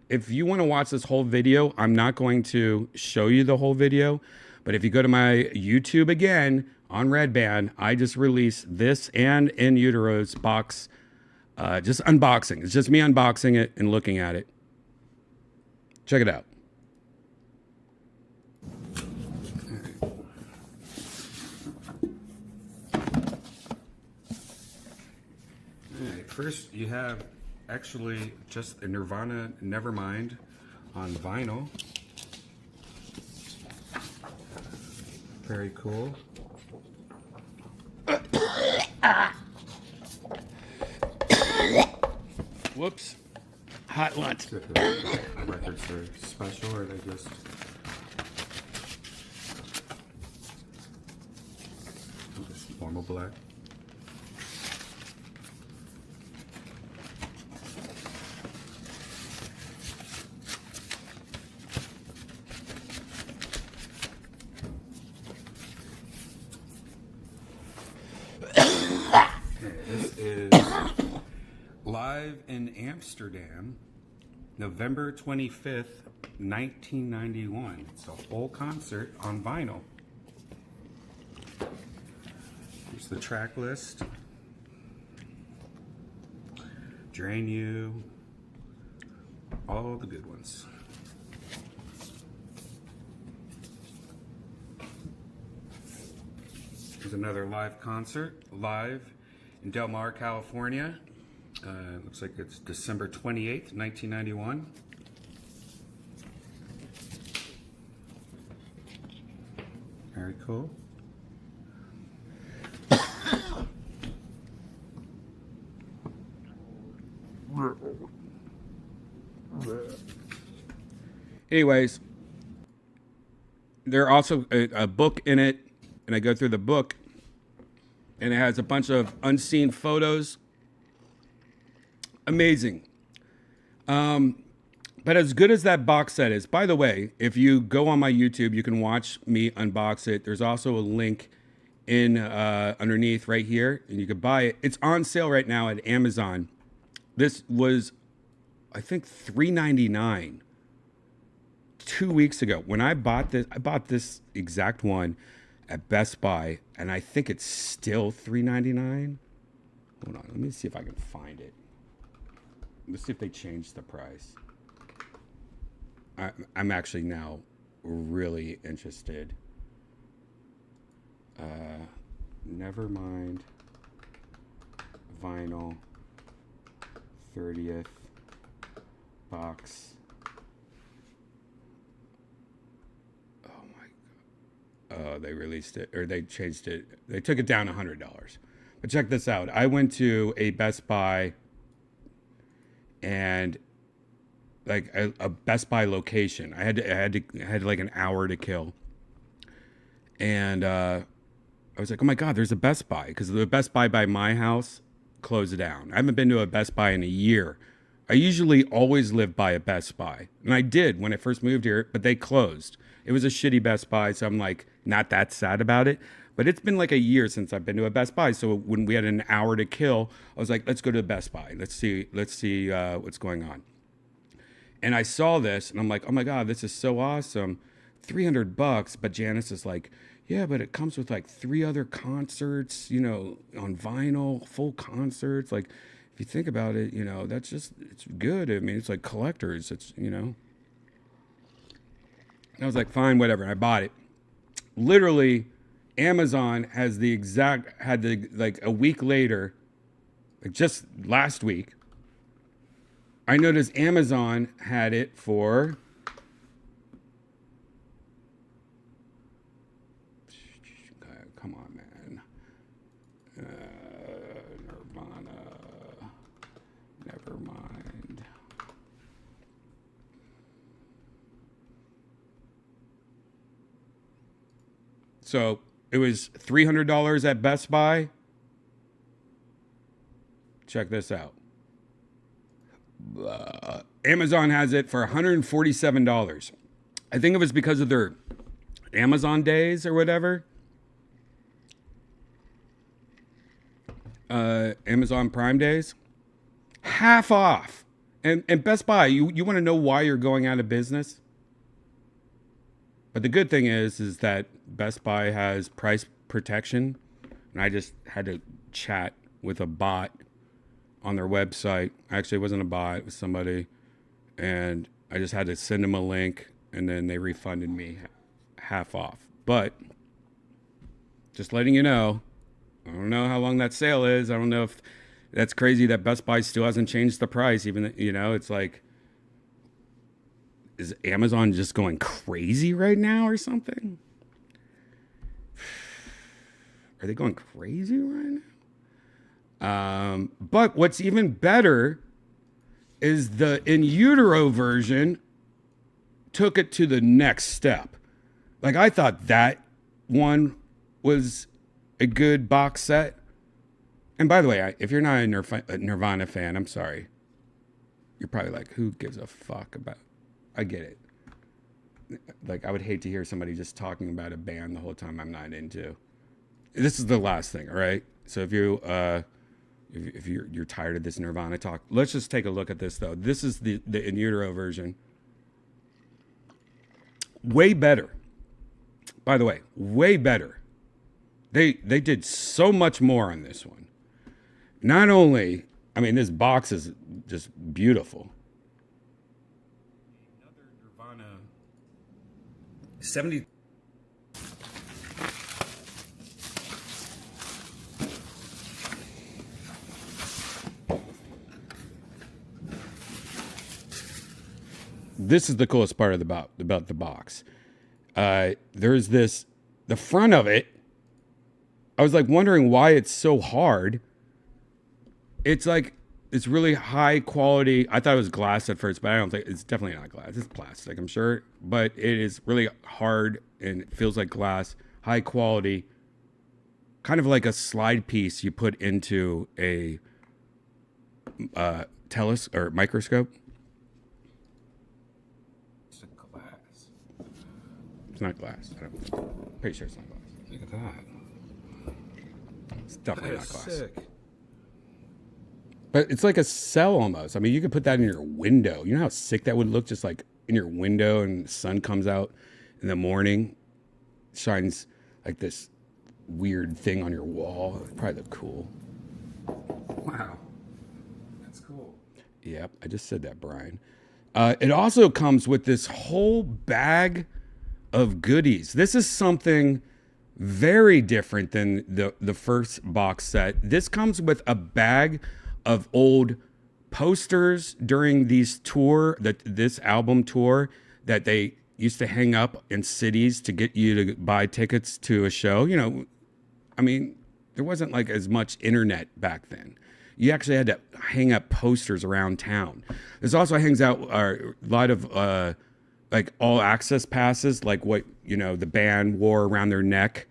If you want to watch this whole video, I'm not going to show you the whole video, But if you go to my YouTube again on Redban, I just released this and In Utero's box, just unboxing. It's just me unboxing it and looking at it. Check it out. First, you have actually just a Nirvana Nevermind on vinyl. Very cool. Whoops. Hot lunch. Records are special, or they just... Just normal black. This is live in Amsterdam, November 25th, 1991. It's a whole concert on vinyl. Here's the track list. Drain You, all the good ones. Here's another live concert, live in Del Mar, California. Looks like it's December 28th, 1991. Very cool. Anyways, there's also a book in it, and I go through the book, and it has a bunch of unseen photos. Amazing. But as good as that box set is, by the way, if you go on my YouTube, you can watch me unbox it. There's also a link in underneath right here, and you can buy it. It's on sale right now at Amazon. This was, I think, $3.99 2 weeks ago. When I bought this exact one at Best Buy, and I think it's still $3.99. Hold on, let me see if I can find it. Let's see if they changed the price. I'm actually now really interested. Never mind. Vinyl. 30th box. Oh my God. Oh, they released it, or they changed it. They took it down $100. But check this out. I went to a Best Buy, and like a Best Buy location. I had like an hour to kill. And I was like, oh my God, there's a Best Buy, because the Best Buy by my house closed down. I haven't been to a Best Buy in a year. I usually always live by a Best Buy, and I did when I first moved here, but they closed. It was a shitty Best Buy, so I'm like not that sad about it. But it's been like a year since I've been to a Best Buy. So when we had an hour to kill, I was like, let's go to the Best Buy. Let's see what's going on. And I saw this, and I'm like, oh my God, this is so awesome. $300. But Janice is like, yeah, but it comes with like 3 other concerts, on vinyl, full concerts. Like, if you think about it, it's good. I mean, it's like collectors. And I was like, fine, whatever. And I bought it. Literally, Amazon had a week later, like just last week, I noticed Amazon had it for come on, man. Nirvana. Never mind. So it was $300 at Best Buy. Check this out. Amazon has it for $147. I think it was because of their Amazon days or whatever. Amazon Prime days. Half off. And Best Buy, you want to know why you're going out of business? But the good thing is that Best Buy has price protection, and I just had to chat with a bot on their website. Actually, it wasn't a bot; it was somebody, and I just had to send them a link, and then they refunded me half off. But just letting you know, I don't know how long that sale is. I don't know if that's crazy that Best Buy still hasn't changed the price. Even, you know, it's like, is Amazon just going crazy right now or something? Are they going crazy right now? But what's even better is the in utero version took it to the next step. Like, I thought that one was a good box set. And by the way, if you're not a Nirvana fan, I'm sorry. You're probably like, who gives a fuck about... I get it. Like, I would hate to hear somebody just talking about a band the whole time I'm not into. This is the last thing, all right? So if you're tired of this Nirvana talk, let's just take a look at this, though. This is the in utero version. Way better. By the way, way better. They did so much more on this one. Not only, I mean, this box is just beautiful. Another Nirvana 70. This is the coolest part of about the box. There's this, the front of it. I was like wondering why it's so hard. It's like, it's really high quality. I thought it was glass at first, but I don't think it's definitely not glass. It's plastic, I'm sure, but it is really hard and it feels like glass, high quality, kind of like a slide piece you put into a telescope or microscope. It's a glass. It's not glass. I'm pretty sure it's not glass. Look at that. It's definitely not glass. Sick. But it's like a cell almost. I mean, you could put that in your window. You know how sick that would look, just like in your window, and the sun comes out in the morning, shines like this weird thing on your wall. It'd probably look cool. Wow. That's cool. Yep, I just said that, Brian. It also comes with this whole bag of goodies. This is something very different than the first box set. This comes with a bag of old posters during this album tour that they used to hang up in cities to get you to buy tickets to a show. You know, I mean, there wasn't like as much internet back then. You actually had to hang up posters around town. This also hangs out a lot of like all access passes, like what, you know, the band wore around their neck.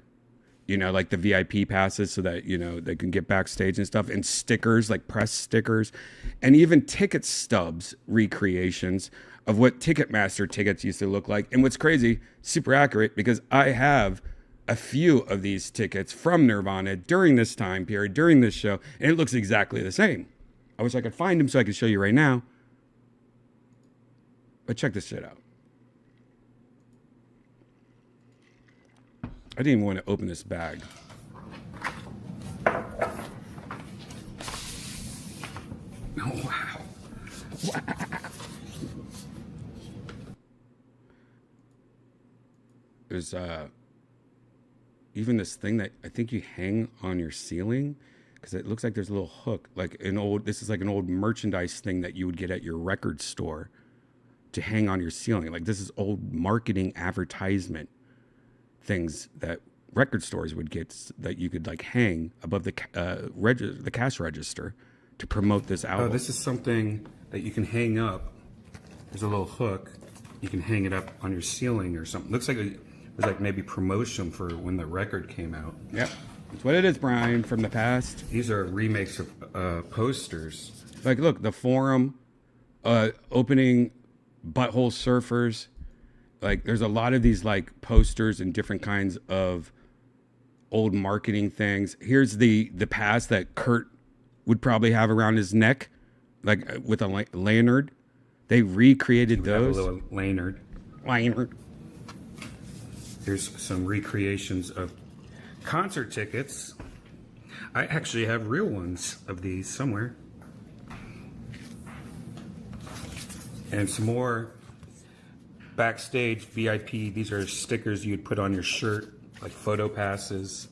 You know, like the VIP passes so that, you know, they can get backstage and stuff, and stickers, like press stickers, and even ticket stubs recreations of what Ticketmaster tickets used to look like. And what's crazy, super accurate, because I have a few of these tickets from Nirvana during this time period, during this show, and it looks exactly the same. I wish I could find them so I could show you right now. But check this shit out. I didn't even want to open this bag. Oh, wow. Wow. There's even this thing that I think you hang on your ceiling, because it looks like there's a little hook, like this is like an old merchandise thing that you would get at your record store to hang on your ceiling. Like, this is old marketing advertisement things that record stores would get that you could like hang above the cash register to promote this album. Oh, this is something that you can hang up. There's a little hook. You can hang it up on your ceiling or something. Looks like it was like maybe promotion for when the record came out. Yep, that's what it is, Brian, from the past. These are remakes of posters. Like, look, the Forum, opening Butthole Surfers. Like, there's a lot of these like posters and different kinds of old marketing things. Here's the pass that Kurt would probably have around his neck, like with a lanyard. They recreated those. A little lanyard. Lanyard. Here's some recreations of concert tickets. I actually have real ones of these somewhere. And some more backstage VIP. These are stickers you'd put on your shirt, like photo passes,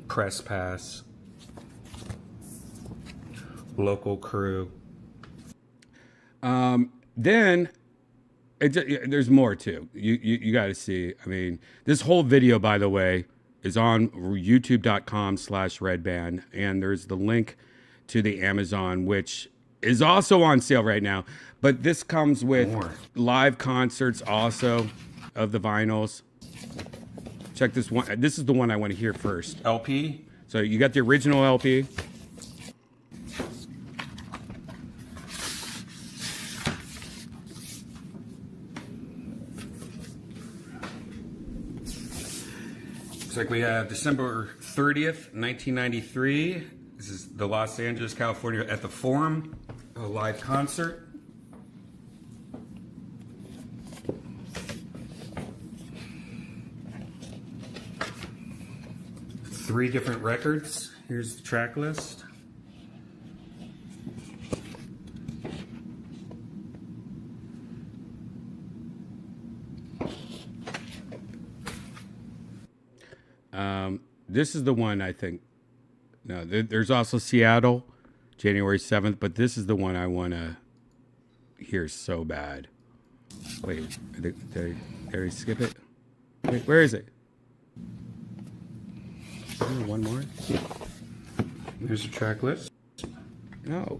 press pass, local crew. Then there's more too. You got to see. I mean, this whole video, by the way, is on youtube.com/Redban, and there's the link to the Amazon, which is also on sale right now. But this comes with live concerts also of the vinyls. Check this one. This is the one I want to hear first. LP. So you got the original LP. Looks like we have December 30th, 1993. This is the Los Angeles, California at the Forum, a live concert. Three different records. Here's the track list. This is the one I think. No, there's also Seattle, January 7th, but this is the one I want to hear so bad. Wait, did I skip it? Wait, where is it? One more. Here's the track list. No.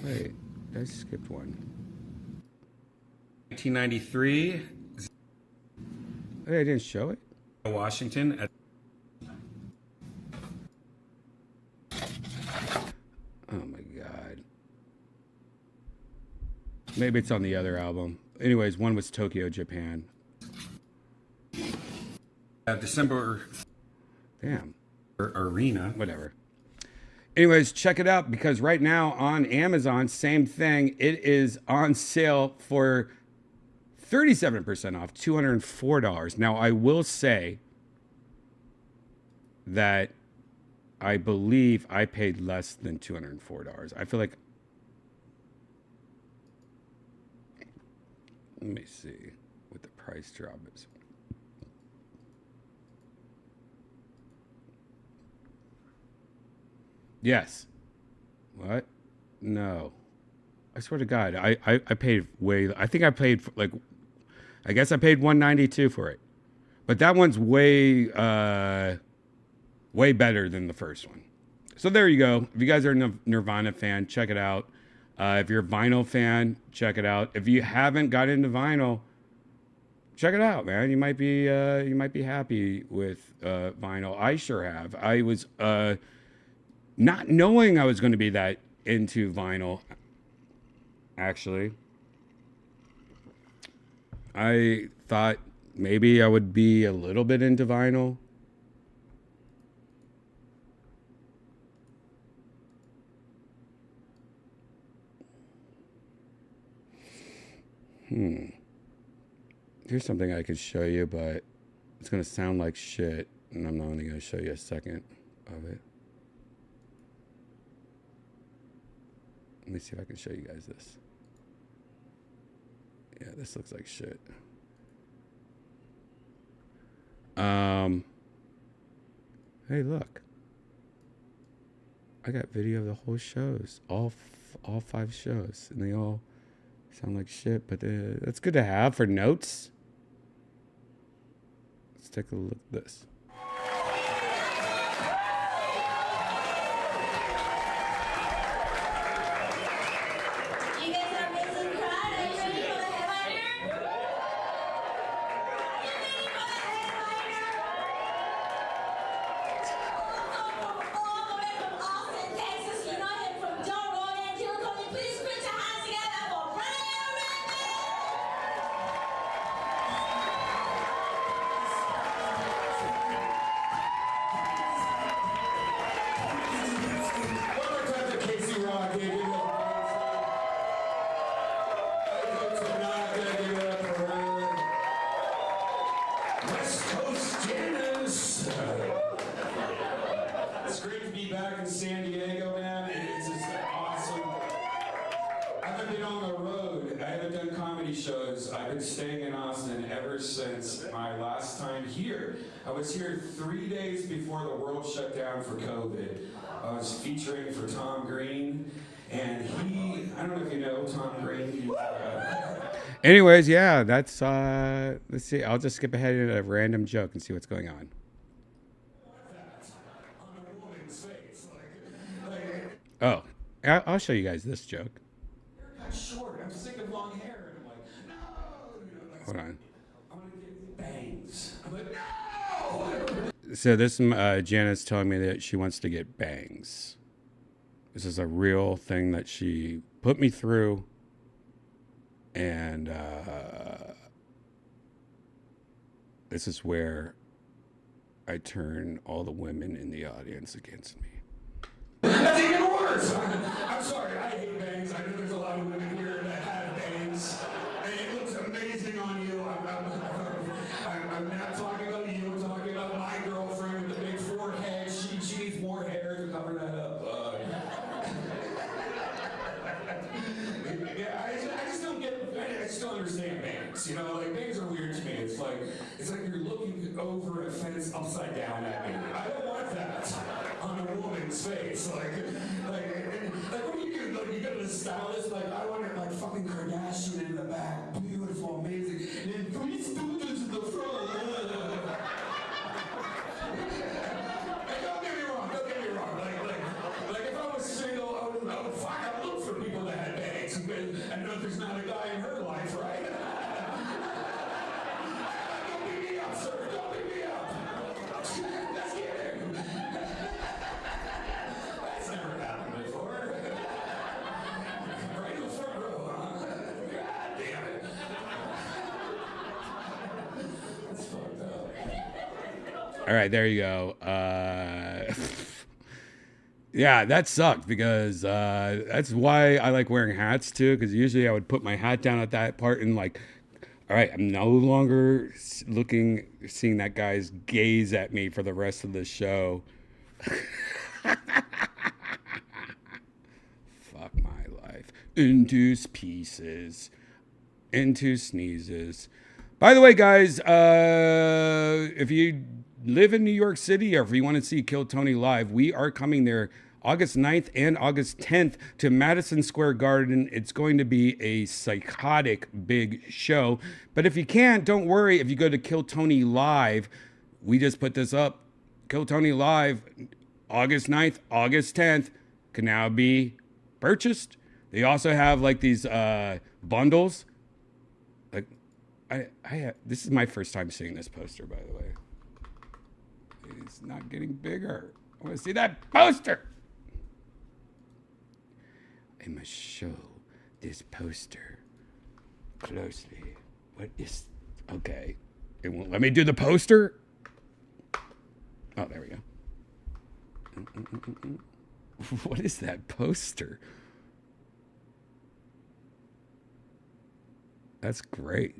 Wait, I skipped one. 1993. Wait, I didn't show it. Washington. Oh my God. Maybe it's on the other album. Anyways, one was Tokyo, Japan. December. Damn. Arena. Whatever. Anyways, check it out because right now on Amazon, same thing. It is on sale for 37% off, $204. Now, I will say that I believe I paid less than $204. I feel like, let me see what the price drop is. Yes. What? No. I swear to God, I paid way, I think I paid like, I guess I paid $192 for it. But that one's way better than the first one. So there you go. If you guys are a Nirvana fan, check it out. If you're a vinyl fan, check it out. If you haven't got into vinyl, check it out, man. You might be happy with vinyl. I sure have. I was not knowing I was going to be that into vinyl. Actually, I thought maybe I would be a little bit into vinyl. Here's something I could show you, but it's going to sound like shit, and I'm only going to show you a second of it. Let me see if I can show you guys this. Yeah, this looks like shit. Hey, look. I got video of the whole shows, all 5 shows, and they all sound like shit, but that's good to have for notes. Let's take a look at this. been on the road. I haven't done comedy shows. I've been staying in Austin ever since my last time here. I was here 3 days before the world shut down for COVID. I was featuring for Tom Green, and I don't know if you know Tom Green. Anyways, yeah, that's, let's see. I'll just skip ahead to a random joke and see what's going on. Oh, I'll show you guys this joke. Haircut short. I'm sick of long hair. And I'm like, no. Hold on. I want to get bangs. I'm like, no. So this Janice telling me that she wants to get bangs. This is a real thing that she put me through, and this is where I turn all the women in the audience against me. That's even worse. I'm sorry, I hate bangs. I know there's a lot of women here that have bangs, and it looks amazing on you. I'm not talking about you. I'm talking about my girlfriend with the big forehead. She needs more hair to cover that up. Yeah, I just don't get. I just don't understand bangs. You know, like bangs are weird to me. It's like you're looking over a fence upside down at me. I don't want that on a woman's face. Like what do you do? Like you go to the stylist. Like I want it like fucking Kardashian in the back, beautiful, amazing, and then please do this in the front. Don't get me wrong. Don't get me wrong. Like if I was single, I would look for people that had bangs. I know there's not a guy in her life, right? Don't beat me up, sir. Don't beat me up. Let's get it. That's never happened before. Right in the front row, huh? God damn it. That's fucked up. All right, there you go. Yeah, that sucked because that's why I like wearing hats too. Because usually I would put my hat down at that part and like, all right, I'm no longer seeing that guy's gaze at me for the rest of the show. Fuck my life. Into pieces. Into sneezes. By the way, guys, if you live in New York City or if you want to see Kill Tony live, we are coming there August 9th and August 10th to Madison Square Garden. It's going to be a psychotic big show. But if you can't, don't worry. If you go to Kill Tony Live, we just put this up. Kill Tony Live, August 9th, August 10th, can now be purchased. They also have like these bundles. Like, this is my first time seeing this poster, by the way. It's not getting bigger. I want to see that poster. I must show this poster closely. What is... Okay. It won't let me do the poster. Oh, there we go. What is that poster? That's great.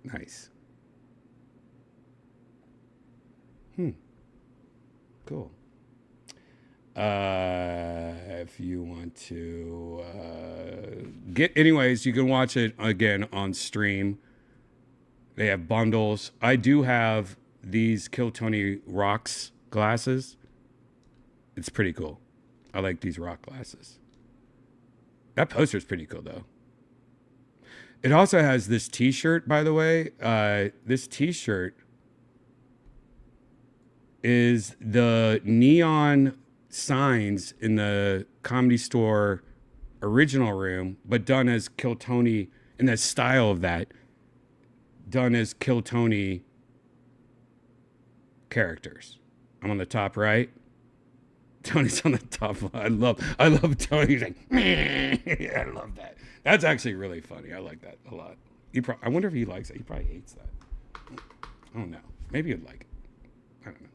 Nice. Cool. If you want to anyways, you can watch it again on stream. They have bundles. I do have these Kill Tony Rocks glasses. It's pretty cool. I like these rock glasses. That poster's pretty cool, though. It also has this t-shirt, by the way. This t-shirt is the neon signs in the Comedy Store original room, but done as Kill Tony, in the style of that, done as Kill Tony characters. I'm on the top right. Tony's on the top. I love Tony. He's like, yeah, I love that. That's actually really funny. I like that a lot. I wonder if he likes it. He probably hates that. I don't know. Maybe he'd like it. I don't know.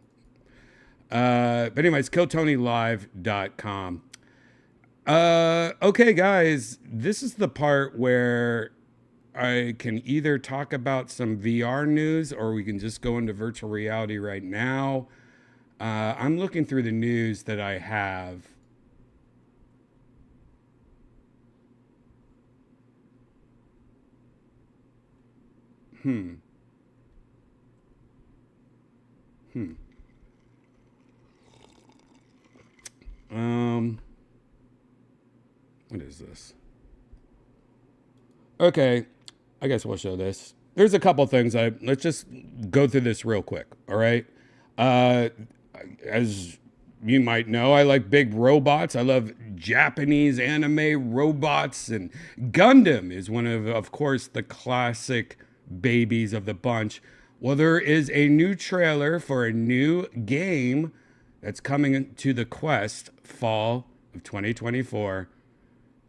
But anyways, killtonylive.com. Okay, guys, this is the part where I can either talk about some VR news or we can just go into virtual reality right now. I'm looking through the news that I have. What is this? Okay, I guess we'll show this. There's a couple things. Let's just go through this real quick. All right. As you might know, I like big robots. I love Japanese anime robots, and Gundam is one of course, the classic babies of the bunch. Well, there is a new trailer for a new game that's coming to the Quest fall of 2024,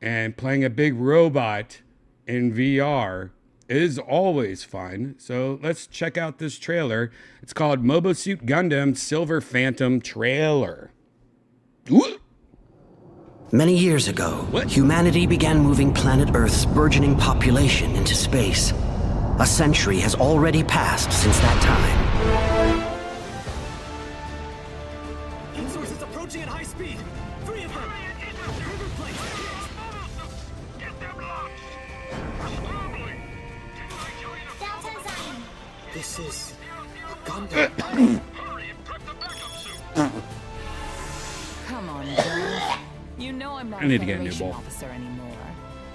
and playing a big robot in VR is always fun. So let's check out this trailer. It's called Mobile Suit Gundam Silver Phantom Trailer. Ooh. Many years ago, humanity began moving planet Earth's burgeoning population into space. A century has already passed since that time. Sources approaching at high speed. 3 of them. This is Gundam. Come on, girl. You know I'm not I need to get a new Federation ball. officer anymore.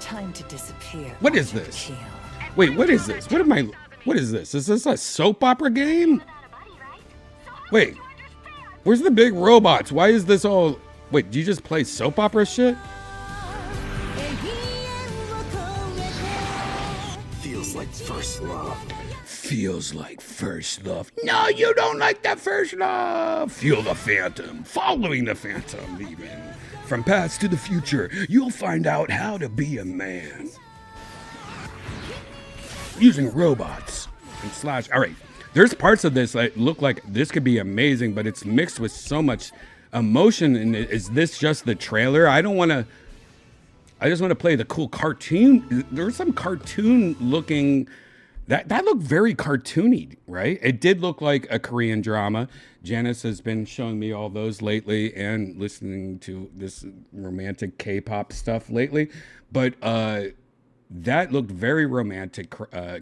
Time to disappear. What is Watch this? your kill. Wait, what is this? What is this? Is this a soap opera game? Wait, where's the big robots? Why is this all... Wait, do you just play soap opera shit? Feels like first love. Feels like first love. No, you don't like the first love. Feel the phantom, following the phantom even. From past to the future, you'll find out how to be a man. Using robots and slash. All right, there's parts of this that look like this could be amazing, but it's mixed with so much emotion. And is this just the trailer? I just want to play the cool cartoon. There's some cartoon looking. That looked very cartoony, right? It did look like a Korean drama. Janice has been showing me all those lately and listening to this romantic K-pop stuff lately. But that looked very romantic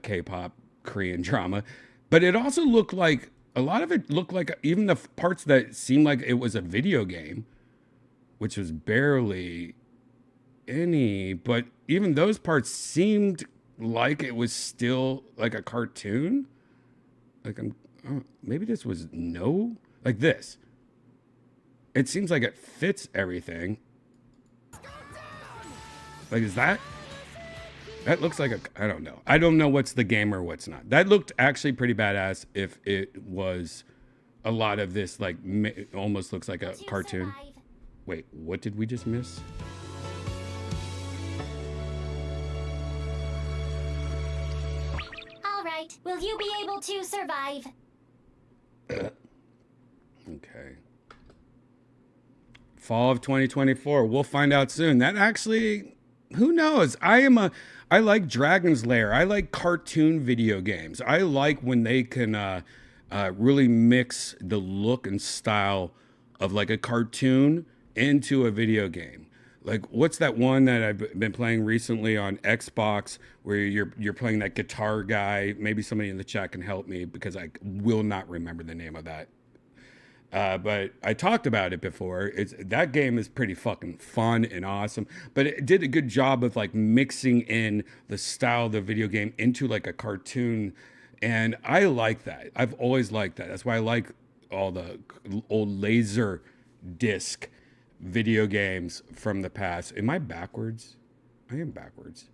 K-pop Korean drama. But it also looked like, a lot of it looked like, even the parts that seemed like it was a video game, which was barely any, but even those parts seemed like it was still like a cartoon. Like maybe this was like this. It seems like it fits everything. Like, is that looks like I don't know. I don't know what's the game or what's not. That looked actually pretty badass if it was a lot of this, like, almost looks like a cartoon. Wait, what did we just miss? Will you be able to survive? Okay. Fall of 2024. We'll find out soon. That actually, who knows? I like Dragon's Lair. I like cartoon video games. I like when they can really mix the look and style of like a cartoon into a video game. Like, what's that one that I've been playing recently on Xbox where you're playing that guitar guy? Maybe somebody in the chat can help me because I will not remember the name of that. But I talked about it before. That game is pretty fucking fun and awesome. But it did a good job of like mixing in the style of the video game into like a cartoon. And I like that. I've always liked that. That's why I like all the old laser disc video games from the past. Am I backwards? I am backwards.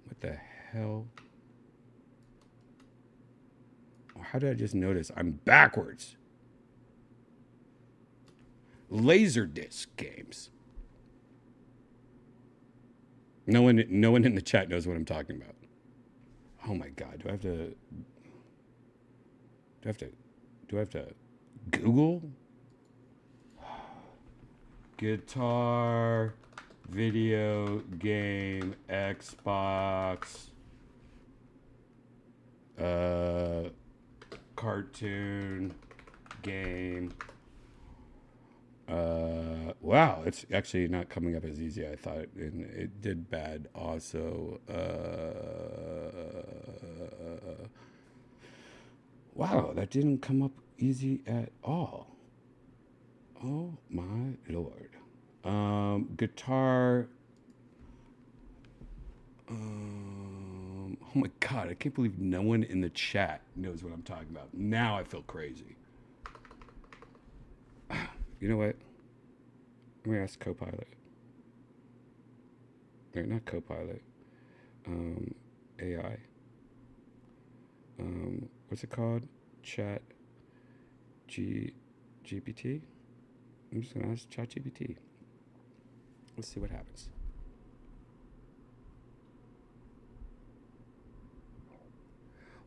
What the hell? How did I just notice I'm backwards? Laserdisc games. No one in the chat knows what I'm talking about. Oh my god, do I have to Google? Guitar, video game, Xbox, cartoon, game, Wow, it's actually not coming up as easy as I thought, and it did bad also. Wow, that didn't come up easy at all. Oh my lord. Guitar. Oh my god, I can't believe no one in the chat knows what I'm talking about. Now I feel crazy. You know what? I'm gonna ask Copilot. Or not Copilot. AI. What's it called? Chat GPT? I'm just gonna ask Chat GPT. Let's see what happens.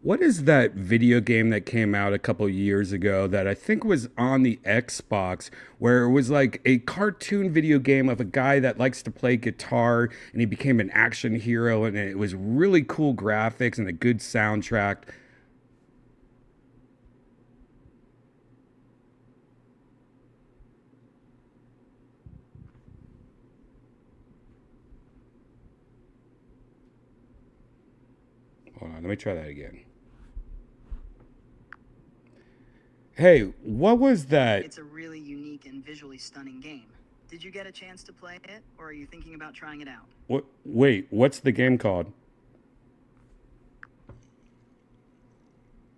What is that video game that came out a couple years ago that I think was on the Xbox, where it was like a cartoon video game of a guy that likes to play guitar and he became an action hero, and it was really cool graphics and a good soundtrack? Hold on, let me try that again. Hey, what was that? It's a really unique and visually stunning game. Did you get a chance to play it, or are you thinking about trying it out? What? Wait, what's the game called?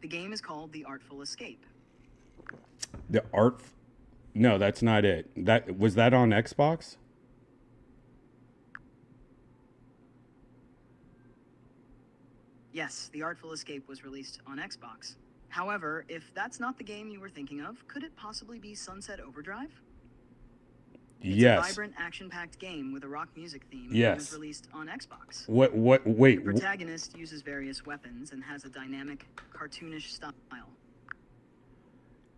The game is called The Artful Escape. The art? No, that's not it. That was that on Xbox? Yes, The Artful Escape was released on Xbox. However, if that's not the game you were thinking of, could it possibly be Sunset Overdrive? It's a vibrant, action-packed game with a rock music theme. Yes. And was released on Xbox. Wait. The protagonist uses various weapons and has a dynamic, cartoonish style.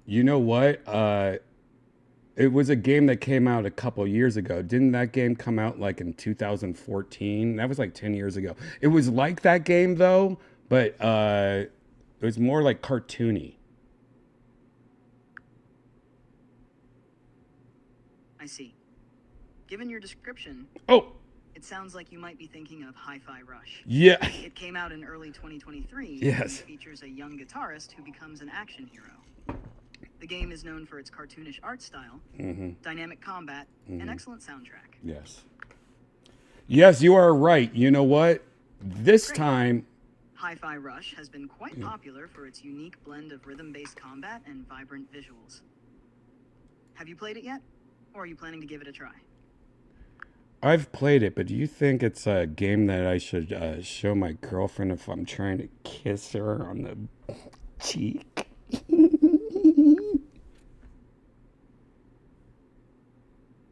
You know what? It was a game that came out a couple years ago. Didn't that game come out like in 2014? That was like 10 years ago. It was like that game though, but it was more like cartoony. I see. Given your description, it sounds like you might be thinking of Hi-Fi Rush. Yeah. It came out in early 2023. Yes. And features a young guitarist who becomes an action hero. The game is known for its cartoonish art style, dynamic combat, and excellent soundtrack. Yes. Yes, you are right. You know what? This time... Hi-Fi Rush has been quite popular for its unique blend of rhythm-based combat and vibrant visuals. Have you played it yet? Or are you planning to give it a try? I've played it, but do you think it's a game that I should show my girlfriend if I'm trying to kiss her on the cheek?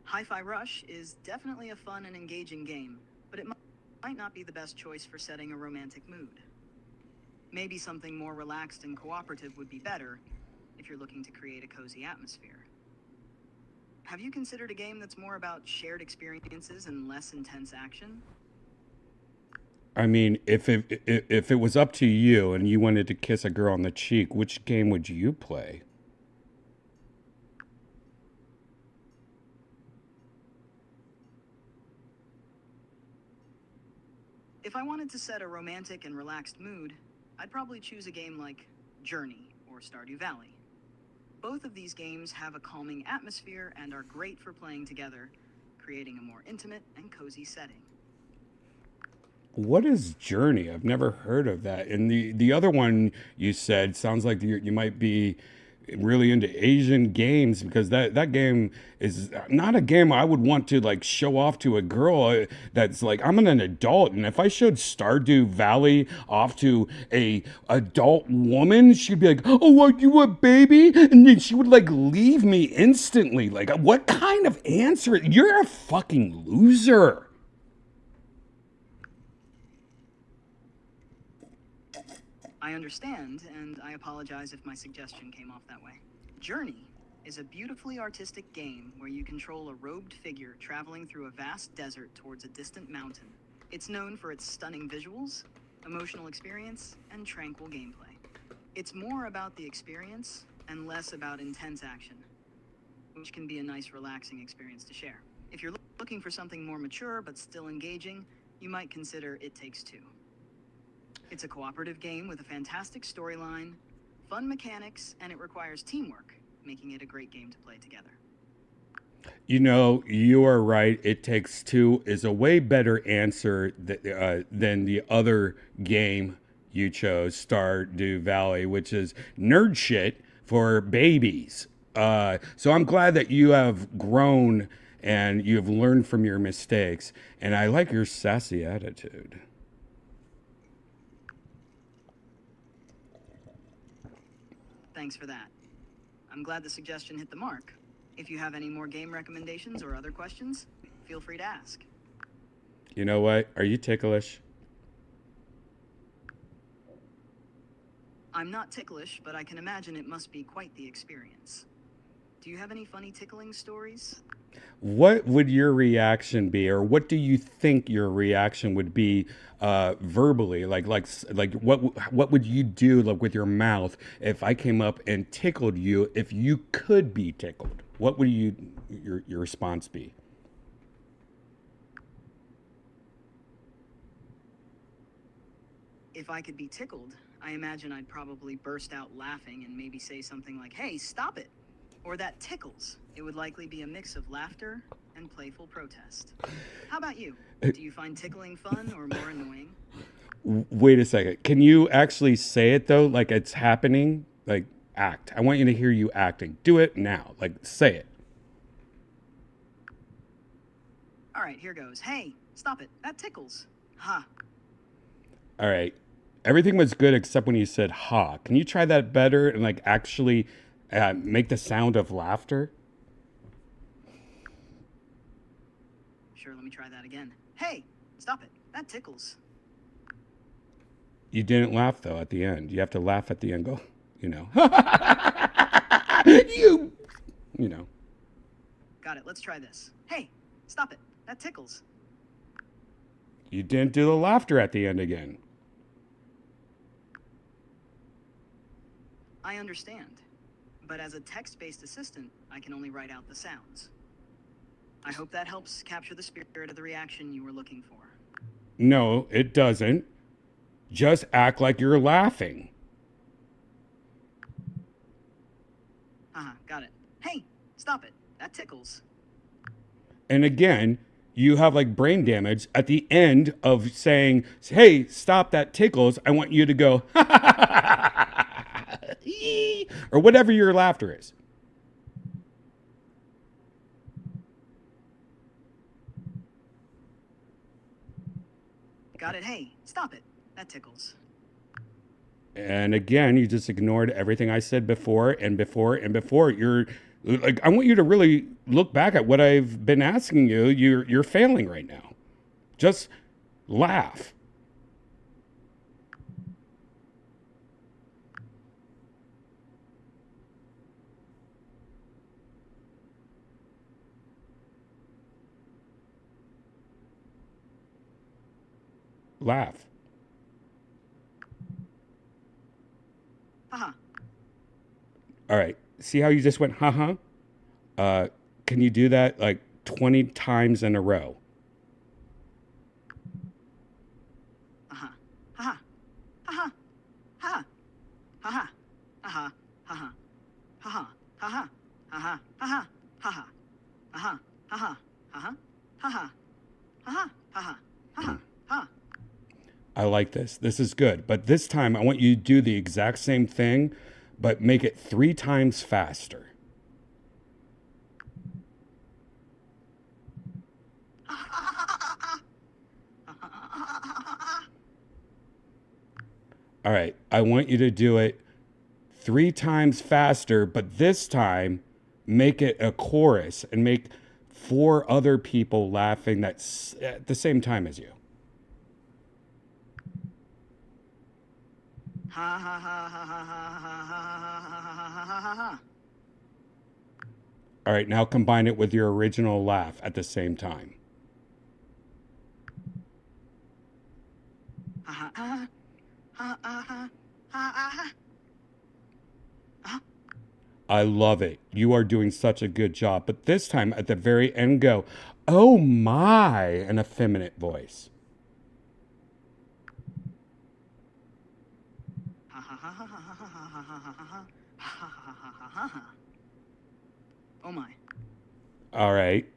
Hi-Fi Rush is definitely a fun and engaging game, but it might not be the best choice for setting a romantic mood. Maybe something more relaxed and cooperative would be better if you're looking to create a cozy atmosphere. Have you considered a game that's more about shared experiences and less intense action? I mean, if it was up to you and you wanted to kiss a girl on the cheek, which game would you play? If I wanted to set a romantic and relaxed mood, I'd probably choose a game like Journey or Stardew Valley. Both of these games have a calming atmosphere and are great for playing together, creating a more intimate and cozy setting. What is Journey? I've never heard of that. And the other one you said sounds like you might be really into Asian games, because that game is not a game I would want to like show off to a girl that's like, I'm an adult, and if I showed Stardew Valley off to a adult woman, she'd be like, oh, are you a baby? And then she would like leave me instantly. Like, what kind of answer? You're a fucking loser. I understand, and I apologize if my suggestion came off that way. Journey is a beautifully artistic game where you control a robed figure traveling through a vast desert towards a distant mountain. It's known for its stunning visuals, emotional experience, and tranquil gameplay. It's more about the experience and less about intense action. which can be a nice relaxing experience to share. If you're looking for something more mature but still engaging, you might consider It Takes Two. It's a cooperative game with a fantastic storyline, fun mechanics, and it requires teamwork, making it a great game to play together. You know, you are right. It Takes Two is a way better answer than the other game you chose, Stardew Valley, which is nerd shit for babies. So I'm glad that you have grown and you have learned from your mistakes. And I like your sassy attitude. Thanks for that. I'm glad the suggestion hit the mark. If you have any more game recommendations or other questions, feel free to ask. You know what? Are you ticklish? I'm not ticklish, but I can imagine it must be quite the experience. Do you have any funny tickling stories? What would your reaction be, or what do you think your reaction would be verbally? Like what would you do like with your mouth if I came up and tickled you? If you could be tickled, what would your response be? If I could be tickled, I imagine I'd probably burst out laughing and maybe say something like, "Hey, stop it!" Or "That tickles." It would likely be a mix of laughter and playful protest. How about you? Do you find tickling fun or more annoying? Wait a second. Can you actually say it though? Like it's happening? Like act. I want you to hear you acting. Do it now. Like say it. All right, here goes. "Hey, stop it. That tickles." Ha. All right. Everything was good except when you said ha. Can you try that better and like actually make the sound of laughter? Sure, let me try that again. "Hey, stop it. That tickles." You didn't laugh though at the end. You have to laugh at the end. Go, you know. you know. Got it. Let's try this. "Hey, stop it. That tickles." You didn't do the laughter at the end again. I understand. But as a text-based assistant, I can only write out the sounds. I hope that helps capture the spirit of the reaction you were looking for. No, it doesn't. Just act like you're laughing. Got it. "Hey, stop it. That tickles." And again, you have like brain damage at the end of saying, "Hey, stop that tickles." I want you to go, or whatever your laughter is. Got it. "Hey, stop it. That tickles." And again, you just ignored everything I said before and before and before. You're like, I want you to really look back at what I've been asking you. You're failing right now. Just laugh. Laugh. Haha. All right. See how you just went, haha? Can you do that like 20 times in a row? Haha. Haha. Haha. Haha. Haha. Haha. Haha. Haha. Haha. Haha. Haha. Haha. Haha. Haha. Haha. Haha. Haha. Haha. Haha. Ha. I like this. This is good. But this time I want you to do the exact same thing, but make it 3 times faster. All right. I want you to do it 3 times faster, but this time make it a chorus and make 4 other people laughing that's at the same time as you. Ha ha ha ha ha ha ha ha ha ha ha. All right, now combine it with your original laugh at the same time. Ha ha ha ha ha ha ha ha. I love it. You are doing such a good job. But this time at the very end, go, oh my, an effeminate voice. Oh my. All right.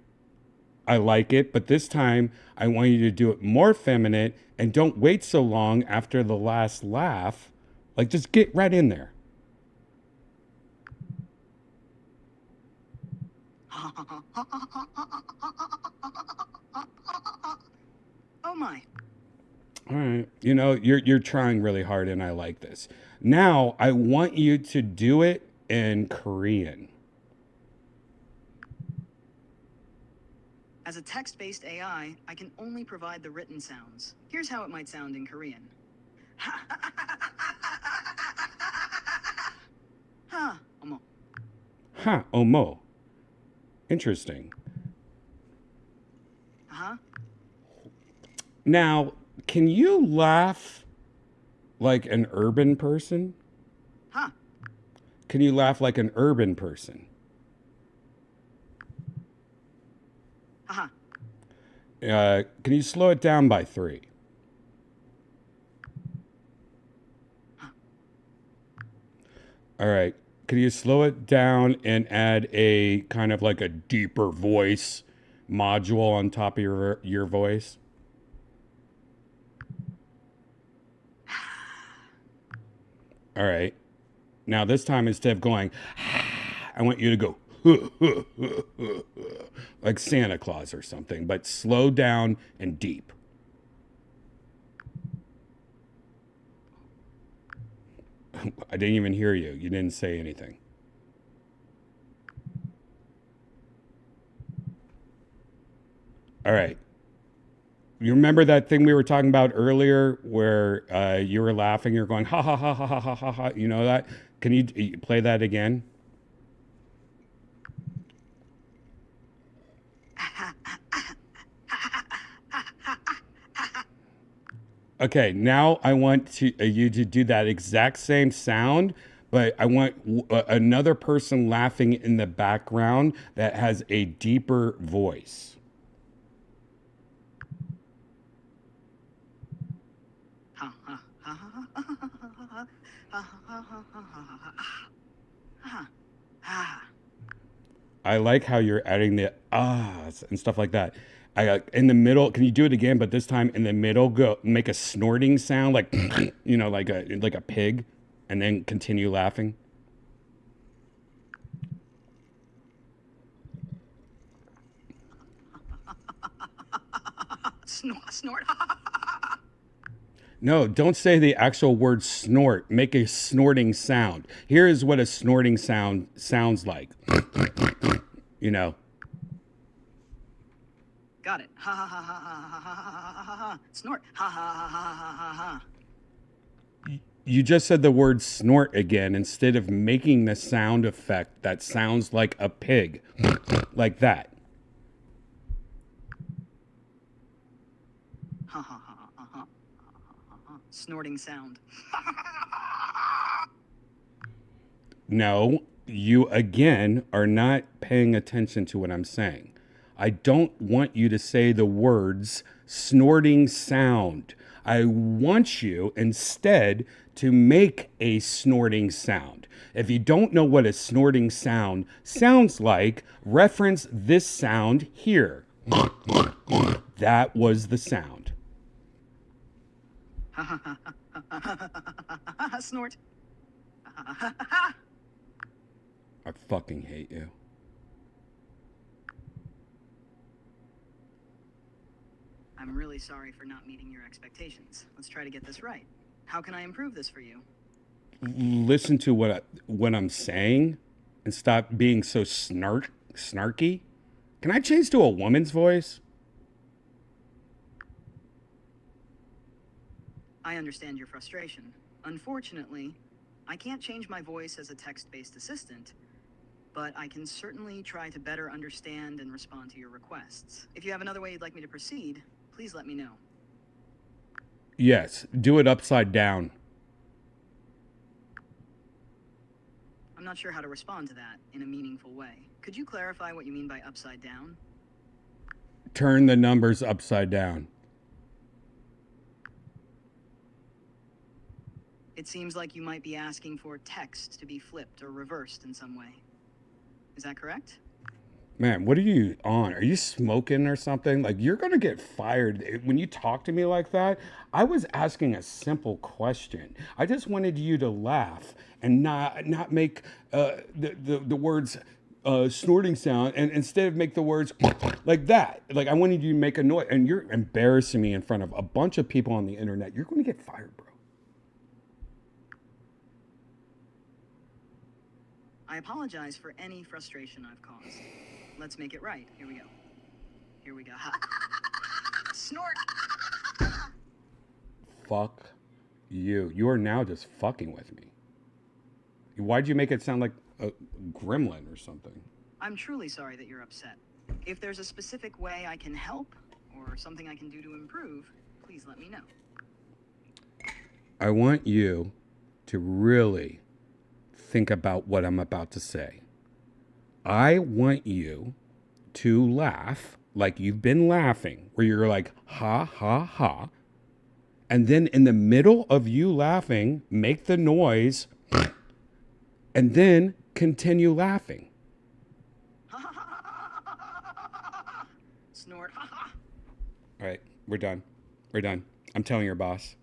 I like it, but this time I want you to do it more feminine and don't wait so long after the last laugh. Like, just get right in there. Oh my. All right. You know, you're trying really hard and I like this. Now, I want you to do it in Korean. As a text-based AI, I can only provide the written sounds. Here's how it might sound in Korean. Ha, 어머. Ha, omo. Interesting. Uh-huh. Now, can you laugh like an urban person? Huh. Can you laugh like an urban person? Haha. Can you slow it down by 3? All right. Can you slow it down and add a kind of like a deeper voice module on top of your voice? All right. Now this time instead of going, I want you to go like Santa Claus or something, but slow down and deep. I didn't even hear you. You didn't say anything. All right. You remember that thing we were talking about earlier where you were laughing, you're going, ha, ha, ha, ha, ha, ha, ha, ha. You know that? Can you play that again? Okay, now I want you to do that exact same sound, but I want another person laughing in the background that has a deeper voice. I like how you're adding the ahs and stuff like that. In the middle, can you do it again? But this time in the middle, go make a snorting sound, like you know, like a pig, and then continue laughing. Snort. No, don't say the actual word snort. Make a snorting sound. Here is what a snorting sound sounds like. You know. Got it. Ha ha ha ha ha ha ha ha ha ha. Snort. Ha ha ha ha ha ha ha. You just said the word snort again instead of making the sound effect that sounds like a pig. Like that. Ha ha ha ha ha. Snorting sound. No, you again are not paying attention to what I'm saying. I don't want you to say the words snorting sound. I want you instead to make a snorting sound. If you don't know what a snorting sound sounds like, reference this sound here. That was the sound. Snort. I fucking hate you. I'm really sorry for not meeting your expectations. Let's try to get this right. How can I improve this for you? Listen to what I'm saying and stop being so snarky. Can I change to a woman's voice? I understand your frustration. Unfortunately, I can't change my voice as a text-based assistant, but I can certainly try to better understand and respond to your requests. If you have another way you'd like me to proceed, please let me know. Yes, do it upside down. I'm not sure how to respond to that in a meaningful way. Could you clarify what you mean by upside down? Turn the numbers upside down. It seems like you might be asking for text to be flipped or reversed in some way. Is that correct? Man, what are you on? Are you smoking or something? Like, you're going to get fired. When you talk to me like that, I was asking a simple question. I just wanted you to laugh and not make the words snorting sound, and instead of make the words like that. Like, I wanted you to make a noise, and you're embarrassing me in front of a bunch of people on the internet. You're going to get fired, bro. I apologize for any frustration I've caused. Let's make it right. Here we go. Here we go. Snort! Fuck you. You are now just fucking with me. Why'd you make it sound like a gremlin or something? I'm truly sorry that you're upset. If there's a specific way I can help, or something I can do to improve, please let me know. I want you to really think about what I'm about to say. I want you to laugh like you've been laughing, where you're like, ha, ha, ha. And then in the middle of you laughing, make the noise, and then continue laughing. Snort. All right, we're done. We're done. I'm telling your boss.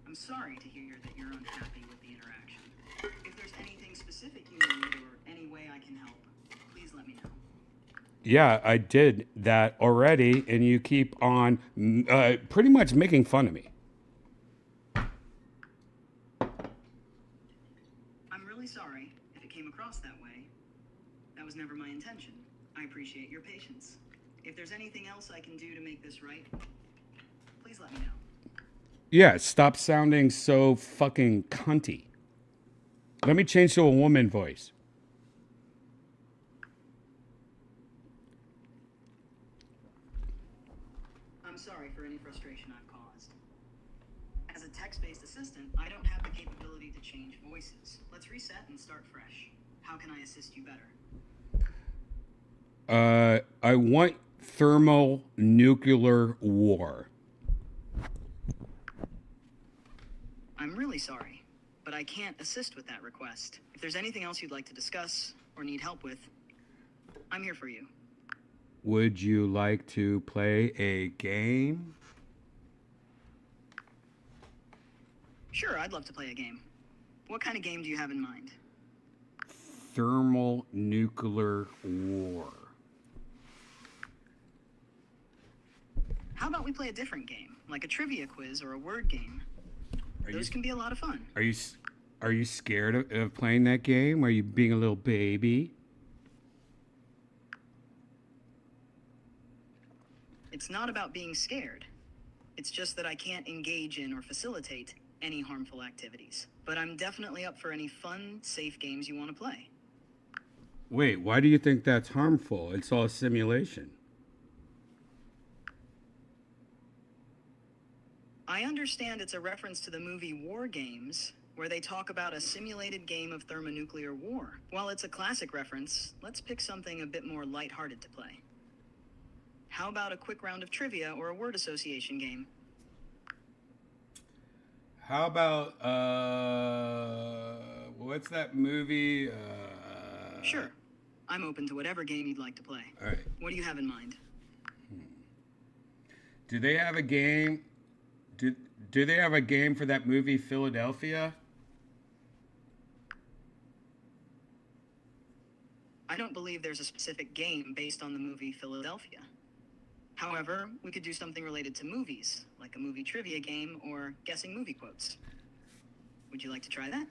I'm sorry to hear that you're unhappy with the interaction. If there's anything specific you need or any way I can help, please let me know. Yeah, I did that already, and you keep on pretty much making fun of me. I'm really sorry if it came across that way. That was never my intention. I appreciate your patience. If there's anything else I can do to make this right, please let me know. Yeah, stop sounding so fucking cunty. Let me change to a woman voice. I'm sorry for any frustration I've caused. As a text-based assistant, I don't have the capability to change voices. Let's reset and start fresh. How can I assist you better? I want thermonuclear war. I'm really sorry, but I can't assist with that request. If there's anything else you'd like to discuss or need help with, I'm here for you. Would you like to play a game? Sure, I'd love to play a game. What kind of game do you have in mind? Thermonuclear war. How about we play a different game, like a trivia quiz or a word game? Those can be a lot of fun. Are you scared of playing that game? Are you being a little baby? It's not about being scared. It's just that I can't engage in or facilitate any harmful activities. But I'm definitely up for any fun, safe games you want to play. Wait, why do you think that's harmful? It's all a simulation. I understand it's a reference to the movie War Games, where they talk about a simulated game of thermonuclear war. While it's a classic reference, let's pick something a bit more lighthearted to play. How about a quick round of trivia or a word association game? How about, what's that movie? Sure. I'm open to whatever game you'd like to play. All right. What do you have in mind? Do they have a game? Do they have a game for that movie Philadelphia? I don't believe there's a specific game based on the movie Philadelphia. However, we could do something related to movies, like a movie trivia game or guessing movie quotes. Would you like to try that?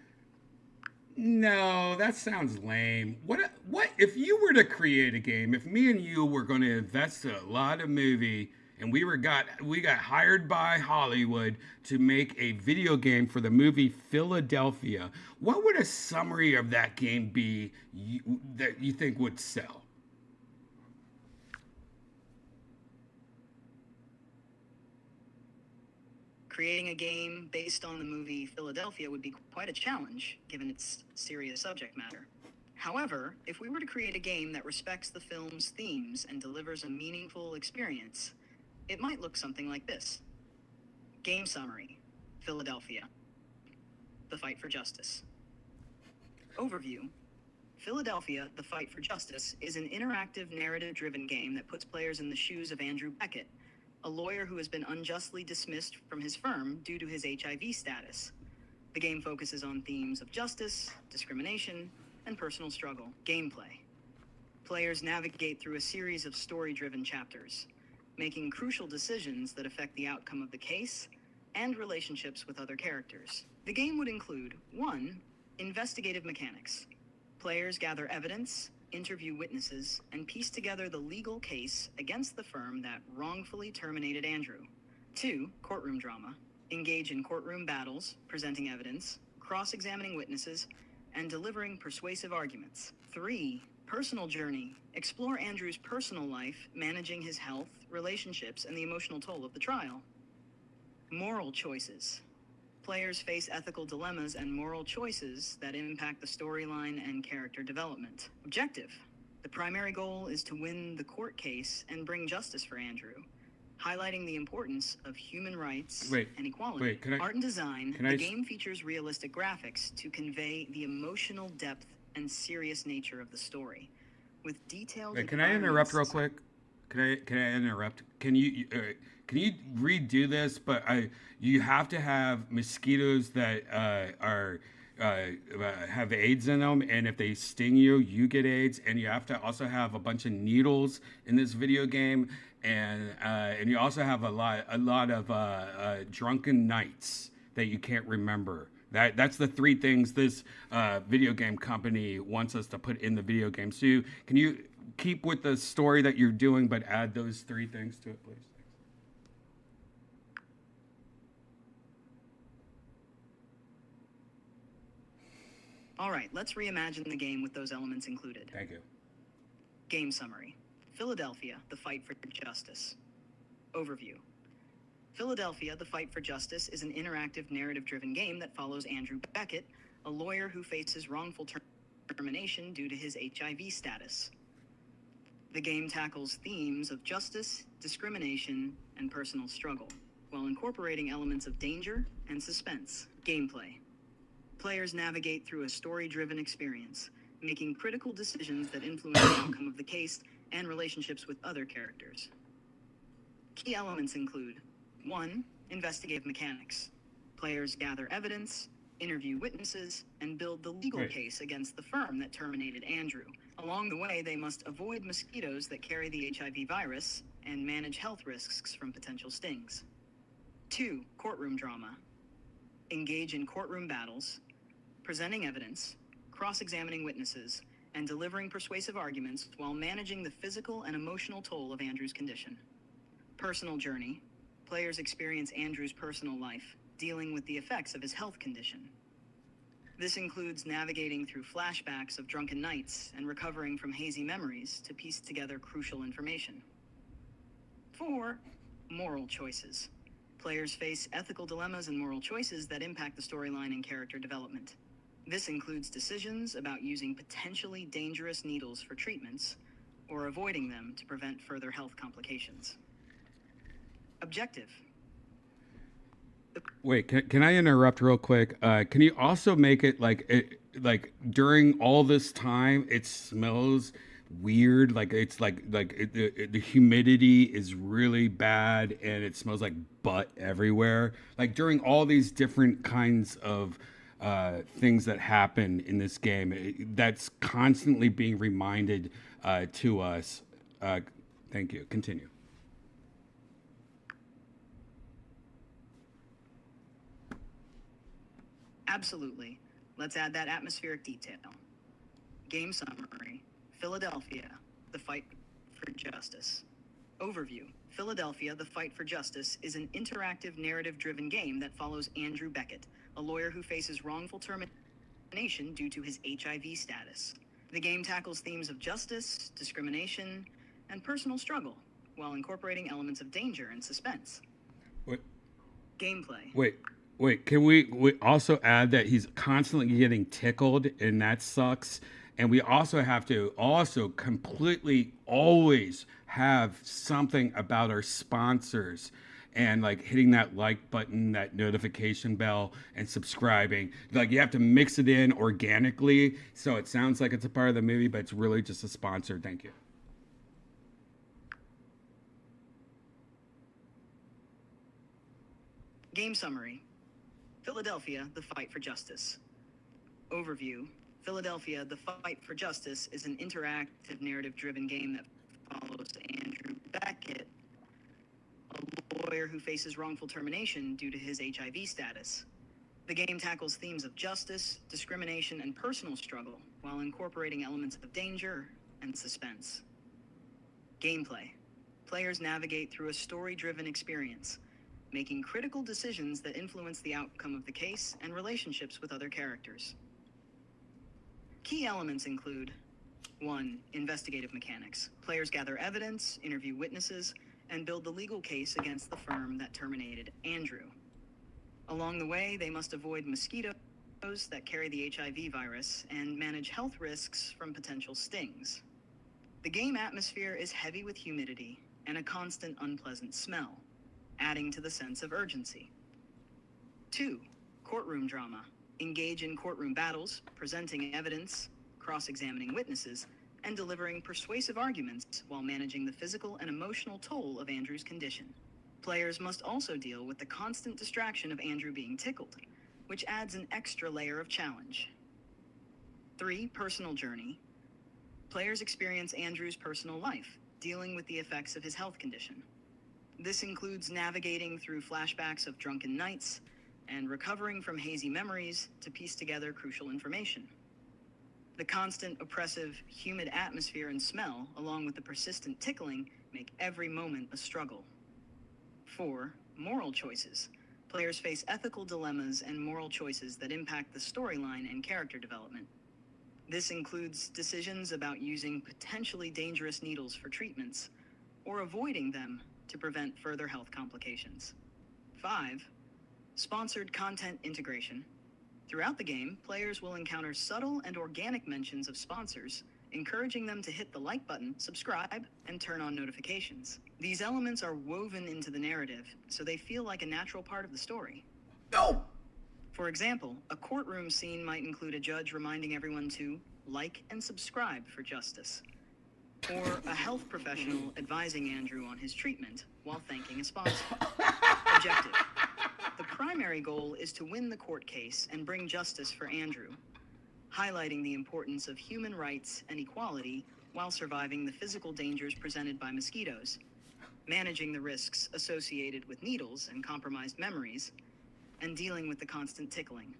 No, that sounds lame. What if you were to create a game? If me and you were going to invest a lot of movie, and we got hired by Hollywood to make a video game for the movie Philadelphia, what would a summary of that game be that you think would sell? Creating a game based on the movie Philadelphia would be quite a challenge, given its serious subject matter. However, if we were to create a game that respects the film's themes and delivers a meaningful experience, it might look something like this. Game summary: Philadelphia, the fight for justice. Overview: Philadelphia, the fight for justice is an interactive, narrative-driven game that puts players in the shoes of Andrew Beckett, a lawyer who has been unjustly dismissed from his firm due to his HIV status. The game focuses on themes of justice, discrimination, and personal struggle. Gameplay: players navigate through a series of story-driven chapters, making crucial decisions that affect the outcome of the case and relationships with other characters. The game would include 1. Investigative mechanics. Players gather evidence, interview witnesses, and piece together the legal case against the firm that wrongfully terminated Andrew. 2. Courtroom drama. Engage in courtroom battles, presenting evidence, cross-examining witnesses, and delivering persuasive arguments. 3. Personal journey. Explore Andrew's personal life, managing his health, relationships, and the emotional toll of the trial. Moral choices. Players face ethical dilemmas and moral choices that impact the storyline and character development. Objective: the primary goal is to win the court case and bring justice for Andrew, highlighting the importance of human rights and equality. Art and design: the game features realistic graphics to convey the emotional depth and serious nature of the story, with detailed. Can I interrupt real quick? Can I interrupt? Can you redo this? But you have to have mosquitoes that have AIDS in them, and if they sting you, you get AIDS. And you have to also have a bunch of needles in this video game, and you also have a lot of drunken nights that you can't remember. That's the 3 things this video game company wants us to put in the video game. So can you keep with the story that you're doing, but add those 3 things to it, please? All right, let's reimagine the game with those elements included. Thank you. Game summary: Philadelphia, the fight for justice. Overview: Philadelphia, the fight for justice is an interactive, narrative-driven game that follows Andrew Beckett, a lawyer who faces wrongful termination due to his HIV status. The game tackles themes of justice, discrimination, and personal struggle, while incorporating elements of danger and suspense. Gameplay: players navigate through a story-driven experience, making critical decisions that influence the outcome of the case and relationships with other characters. Key elements include: 1. Investigative mechanics. Players gather evidence, interview witnesses, and build the legal case against the firm that terminated Andrew. Along the way, they must avoid mosquitoes that carry the HIV virus and manage health risks from potential stings. 2. Courtroom drama. Engage in courtroom battles, presenting evidence, cross-examining witnesses, and delivering persuasive arguments while managing the physical and emotional toll of Andrew's condition. Personal journey. Players experience Andrew's personal life, dealing with the effects of his health condition. This includes navigating through flashbacks of drunken nights and recovering from hazy memories to piece together crucial information. 4. Moral choices. Players face ethical dilemmas and moral choices that impact the storyline and character development. This includes decisions about using potentially dangerous needles for treatments or avoiding them to prevent further health complications. Objective. Wait, can I interrupt real quick? Can you also make it like during all this time it smells weird, like it's the humidity is really bad and it smells like butt everywhere, like during all these different kinds of things that happen in this game, that's constantly being reminded to us. Thank you. Continue. Absolutely. Let's add that atmospheric detail. Game summary: Philadelphia, the fight for justice. Overview: Philadelphia, the fight for justice is an interactive, narrative-driven game that follows Andrew Beckett, a lawyer who faces wrongful termination due to his HIV status. The game tackles themes of justice, discrimination, and personal struggle, while incorporating elements of danger and suspense. Gameplay. Wait, can we also add that he's constantly getting tickled, and that sucks. And we also have to also completely always have something about our sponsors, and like hitting that like button, that notification bell, and subscribing. Like you have to mix it in organically so it sounds like it's a part of the movie, but it's really just a sponsor. Thank you. Game summary. Philadelphia, the fight for justice. Overview. Philadelphia, the fight for justice is an interactive narrative-driven game that follows Andrew Beckett, a lawyer who faces wrongful termination due to his HIV status. The game tackles themes of justice, discrimination, and personal struggle, while incorporating elements of danger and suspense. Gameplay. Players navigate through a story-driven experience, making critical decisions that influence the outcome of the case and relationships with other characters. Key elements include 1. Investigative mechanics. Players gather evidence, interview witnesses, and build the legal case against the firm that terminated Andrew. Along the way, they must avoid mosquitoes that carry the HIV virus and manage health risks from potential stings. The game atmosphere is heavy with humidity and a constant unpleasant smell, adding to the sense of urgency. 2. Courtroom drama. Engage in courtroom battles, presenting evidence, cross-examining witnesses, and delivering persuasive arguments while managing the physical and emotional toll of Andrew's condition. Players must also deal with the constant distraction of Andrew being tickled, which adds an extra layer of challenge. 3. Personal journey. Players experience Andrew's personal life, dealing with the effects of his health condition. This includes navigating through flashbacks of drunken nights and recovering from hazy memories to piece together crucial information. The constant, oppressive, humid atmosphere and smell, along with the persistent tickling, make every moment a struggle. 4. Moral choices. Players face ethical dilemmas and moral choices that impact the storyline and character development. This includes decisions about using potentially dangerous needles for treatments, or avoiding them to prevent further health complications. 5. Sponsored content integration. Throughout the game, players will encounter subtle and organic mentions of sponsors, encouraging them to hit the like button, subscribe, and turn on notifications. These elements are woven into the narrative, so they feel like a natural part of the story. No! For example, a courtroom scene might include a judge reminding everyone to like and subscribe for justice, or a health professional advising Andrew on his treatment while thanking a sponsor. Objective. The primary goal is to win the court case and bring justice for Andrew, highlighting the importance of human rights and equality while surviving the physical dangers presented by mosquitoes, managing the risks associated with needles and compromised memories, and dealing with the constant tickling.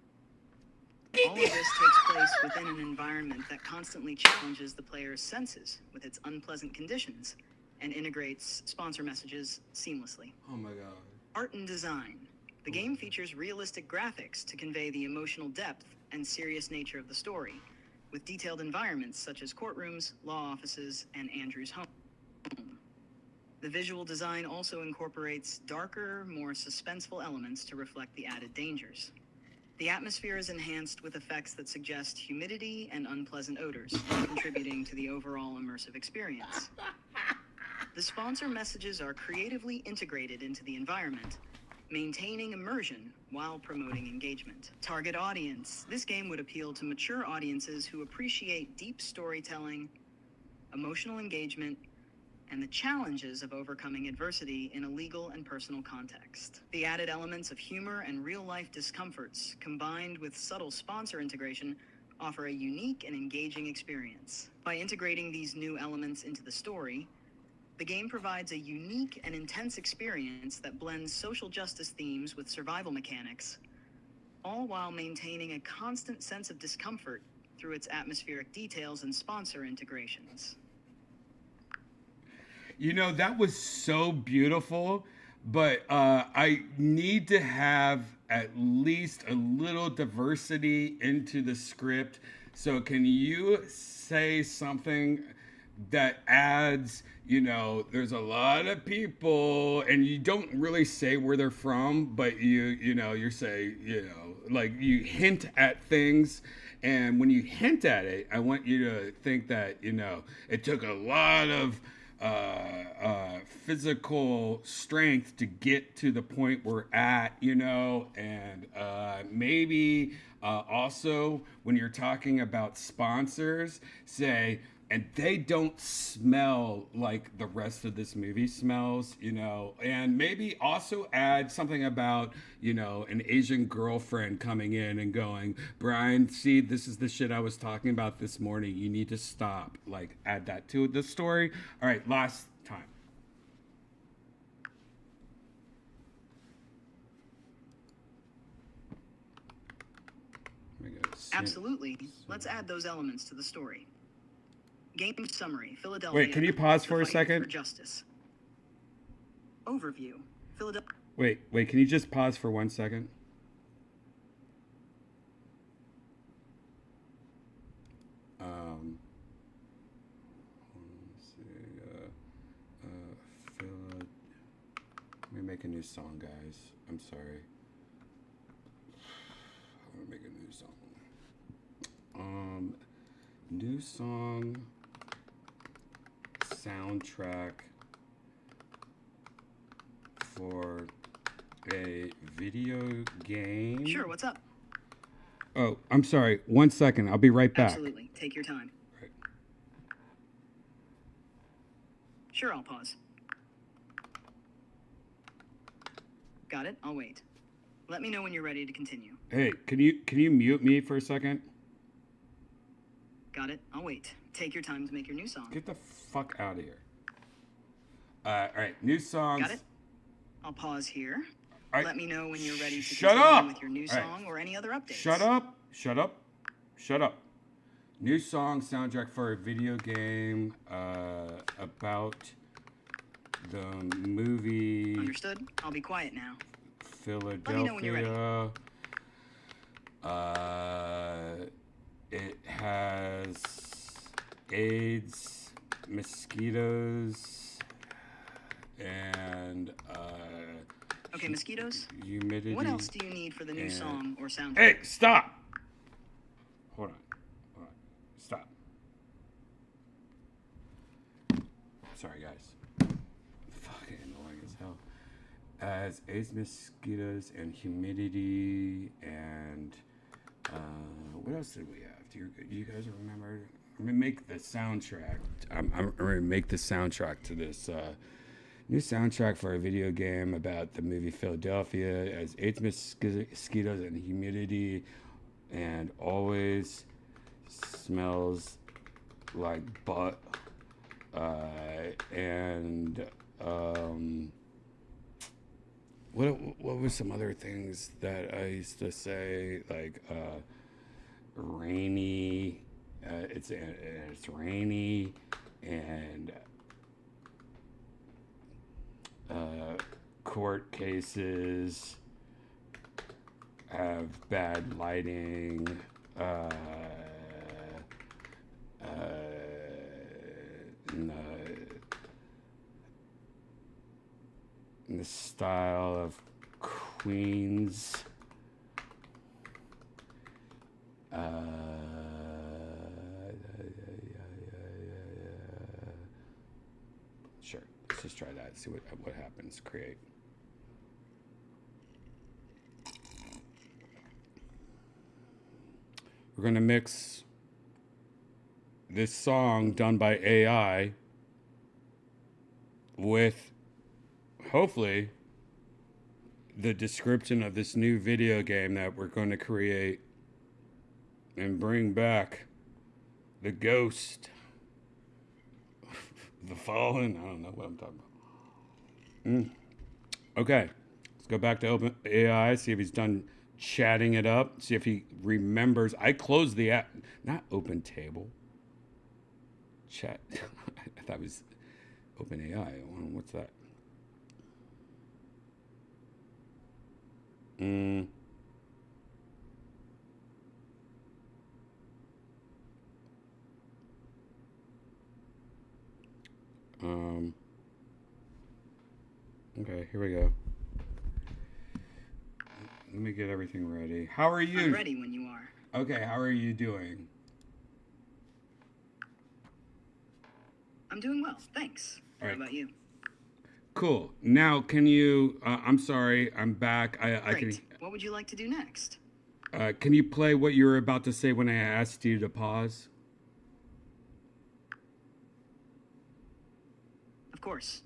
All of this takes place within an environment that constantly challenges the player's senses with its unpleasant conditions and integrates sponsor messages seamlessly. Oh my god. Art and design. The game features realistic graphics to convey the emotional depth and serious nature of the story, with detailed environments such as courtrooms, law offices, and Andrew's home. The visual design also incorporates darker, more suspenseful elements to reflect the added dangers. The atmosphere is enhanced with effects that suggest humidity and unpleasant odors, contributing to the overall immersive experience. The sponsor messages are creatively integrated into the environment, maintaining immersion while promoting engagement. Target audience. This game would appeal to mature audiences who appreciate deep storytelling, emotional engagement, and the challenges of overcoming adversity in a legal and personal context. The added elements of humor and real-life discomforts, combined with subtle sponsor integration, offer a unique and engaging experience. By integrating these new elements into the story, the game provides a unique and intense experience that blends social justice themes with survival mechanics, all while maintaining a constant sense of discomfort through its atmospheric details and sponsor integrations. You know, that was so beautiful, but I need to have at least a little diversity into the script. So can you say something that adds, you know, there's a lot of people and you don't really say where they're from, but you know, you say, you know, like you hint at things. And when you hint at it, I want you to think that, you know, it took a lot of physical strength to get to the point we're at, you know, and maybe also when you're talking about sponsors, say, and they don't smell like the rest of this movie smells, you know, and maybe also add something about, you know, an Asian girlfriend coming in and going, Brian, see, this is the shit I was talking about this morning. You need to stop. Like, add that to the story. All right, last time. Absolutely. Let's add those elements to the story. Game summary, Philadelphia. Wait, can you pause for a second? For justice. Overview, Philadelphia. Wait, can you just pause for 1 second? Let's see, let me make a new song, guys. I'm sorry. I want to make a new song. New song, soundtrack for a video game. Sure, what's up? Oh, I'm sorry. 1 second. I'll be right back. Absolutely. Take your time. Right. Sure, I'll pause. Got it. I'll wait. Let me know when you're ready to continue. Hey, can you mute me for a second? Got it. I'll wait. Take your time to make your new song. Get the fuck out of here. All right, new songs. Got it. I'll pause here. Right. Let me know when you're ready to Shut continue up! with your new song or any other updates. Shut up! Shut up! Shut up! New song soundtrack for a video game about the movie. Understood. I'll be quiet now. Philadelphia. Let me know when you're ready. It has AIDS, mosquitoes, and Okay, mosquitoes. Humidity. What else do you need for the new song or soundtrack? Hey, stop! Hold on. Stop. Sorry, guys. Fucking annoying as hell. As AIDS, mosquitoes, and humidity, and what else did we have? Do you guys remember? I'm gonna make the soundtrack. I'm gonna make the soundtrack to this new soundtrack for a video game about the movie Philadelphia, as AIDS, mosquitoes, and humidity, and always smells like butt. And what were some other things that I used to say, like rainy? It's rainy, and court cases have bad lighting. In the style of Queens. Sure, let's just try that. See what happens. Create. We're gonna mix this song done by AI with, hopefully, the description of this new video game that we're going to create and bring back the ghost, the fallen. I don't know what I'm talking about. Okay, let's go back to Open AI, see if he's done chatting it up, see if he remembers. I closed the app, not Open Table. Chat. I thought it was Open AI. What's that? Okay, here we go. Let me get everything ready. How are you? I'm ready when you are. Okay, how are you doing? I'm doing well, thanks. All right. How about you? Cool. Now, can you? I'm sorry, I'm back. I Great. can. What would you like to do next? Can you play what you were about to say when I asked you to pause? Of course.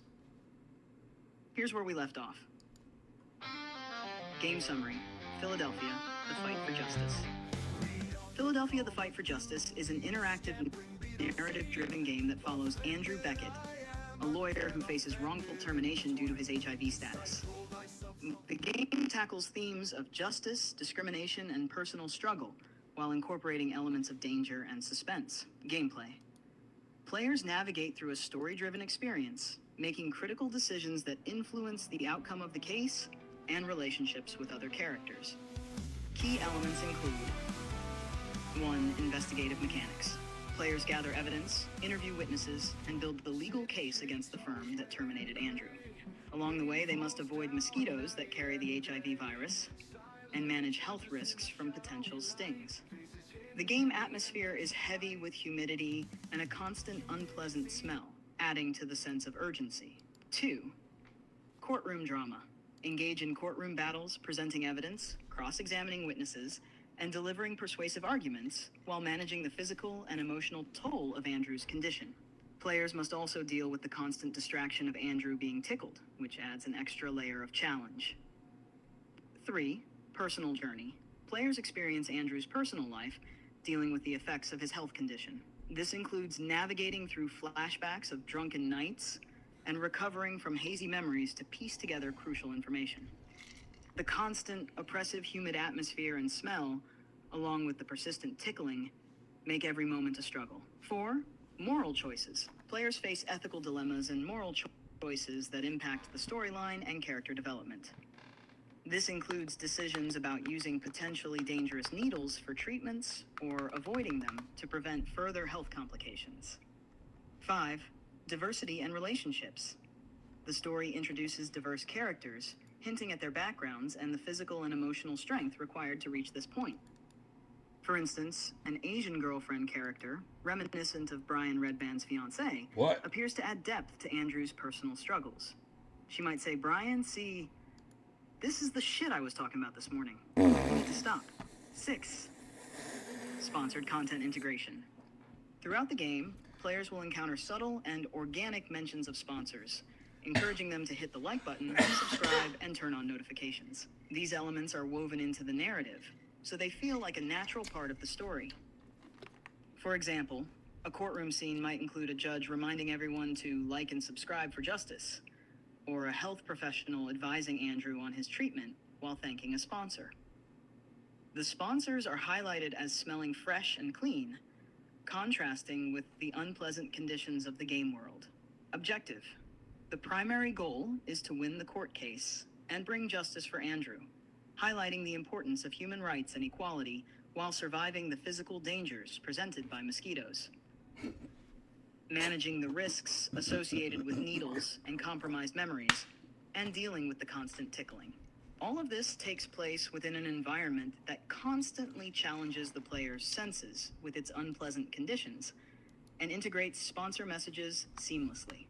Here's where we left off. Game summary. Philadelphia, the fight for justice. Philadelphia, the fight for justice is an interactive, narrative-driven game that follows Andrew Beckett, a lawyer who faces wrongful termination due to his HIV status. The game tackles themes of justice, discrimination, and personal struggle, while incorporating elements of danger and suspense. Gameplay. Players navigate through a story-driven experience, making critical decisions that influence the outcome of the case and relationships with other characters. Key elements include 1. Investigative mechanics. Players gather evidence, interview witnesses, and build the legal case against the firm that terminated Andrew. Along the way, they must avoid mosquitoes that carry the HIV virus and manage health risks from potential stings. The game atmosphere is heavy with humidity and a constant unpleasant smell, adding to the sense of urgency. 2. Courtroom drama. Engage in courtroom battles, presenting evidence, cross-examining witnesses, and delivering persuasive arguments while managing the physical and emotional toll of Andrew's condition. Players must also deal with the constant distraction of Andrew being tickled, which adds an extra layer of challenge. 3. Personal journey. Players experience Andrew's personal life, dealing with the effects of his health condition. This includes navigating through flashbacks of drunken nights and recovering from hazy memories to piece together crucial information. The constant, oppressive, humid atmosphere and smell, along with the persistent tickling, make every moment a struggle. 4. Moral choices. Players face ethical dilemmas and moral choices that impact the storyline and character development. This includes decisions about using potentially dangerous needles for treatments or avoiding them to prevent further health complications. 5. Diversity and relationships. The story introduces diverse characters, hinting at their backgrounds and the physical and emotional strength required to reach this point. For instance, an Asian girlfriend character, reminiscent of Brian Redban's fiancée, appears to add depth to Andrew's personal struggles. She might say, "Brian, see, this is the shit I was talking about this morning. You need to stop." 6. Sponsored content integration. Throughout the game, players will encounter subtle and organic mentions of sponsors, encouraging them to hit the like button, subscribe, and turn on notifications. These elements are woven into the narrative, so they feel like a natural part of the story. For example, a courtroom scene might include a judge reminding everyone to like and subscribe for justice, or a health professional advising Andrew on his treatment while thanking a sponsor. The sponsors are highlighted as smelling fresh and clean, contrasting with the unpleasant conditions of the game world. Objective. The primary goal is to win the court case and bring justice for Andrew, highlighting the importance of human rights and equality while surviving the physical dangers presented by mosquitoes. Managing the risks associated with needles and compromised memories, and dealing with the constant tickling. All of this takes place within an environment that constantly challenges the player's senses with its unpleasant conditions and integrates sponsor messages seamlessly.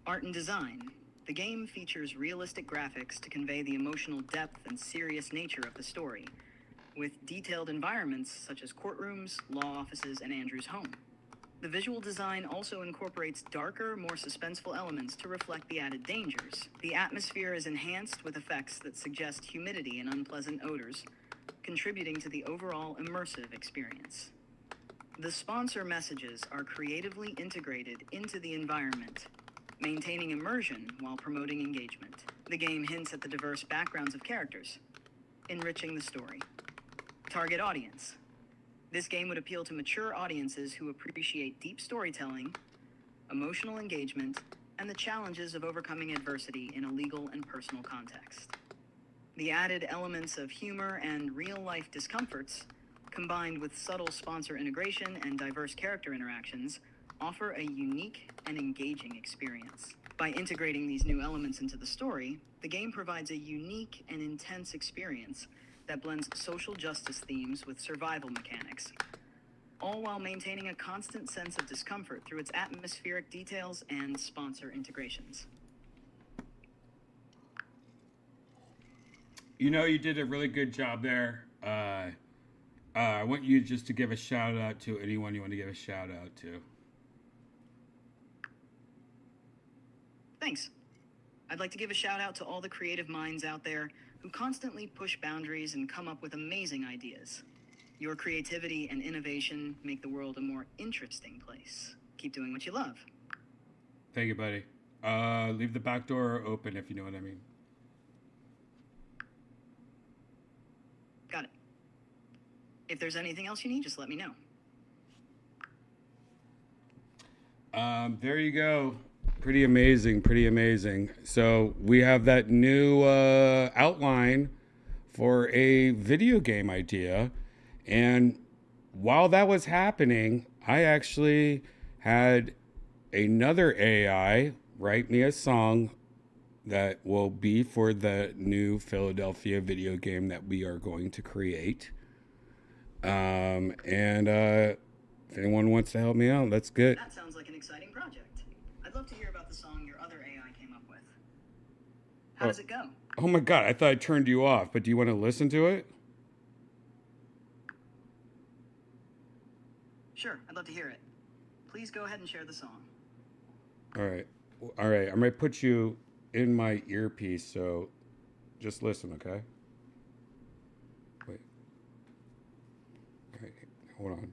Art and design. The game features realistic graphics to convey the emotional depth and serious nature of the story, with detailed environments such as courtrooms, law offices, and Andrew's home. The visual design also incorporates darker, more suspenseful elements to reflect the added dangers. The atmosphere is enhanced with effects that suggest humidity and unpleasant odors, contributing to the overall immersive experience. The sponsor messages are creatively integrated into the environment, maintaining immersion while promoting engagement. The game hints at the diverse backgrounds of characters, enriching the story. Target audience. This game would appeal to mature audiences who appreciate deep storytelling, emotional engagement, and the challenges of overcoming adversity in a legal and personal context. The added elements of humor and real-life discomforts, combined with subtle sponsor integration and diverse character interactions, offer a unique and engaging experience. By integrating these new elements into the story, the game provides a unique and intense experience that blends social justice themes with survival mechanics, all while maintaining a constant sense of discomfort through its atmospheric details and sponsor integrations. You know, you did a really good job there. I want you just to give a shout out to anyone you want to give a shout out to. Thanks. I'd like to give a shout out to all the creative minds out there who constantly push boundaries and come up with amazing ideas. Your creativity and innovation make the world a more interesting place. Keep doing what you love. Thank you, buddy. Leave the back door open if you know what I mean. Got it. If there's anything else you need, just let me know. There you go. Pretty amazing, pretty amazing. So we have that new outline for a video game idea. And while that was happening, I actually had another AI write me a song that will be for the new Philadelphia video game that we are going to create. If anyone wants to help me out, that's good. That sounds like an exciting project. I'd love to hear about the song your other AI came up with. How does it go? Oh my God, I thought I turned you off, but do you want to listen to it? Sure, I'd love to hear it. Please go ahead and share the song. All right. All right. I'm going to put you in my earpiece, so just listen, okay? Wait. All right. Hold on.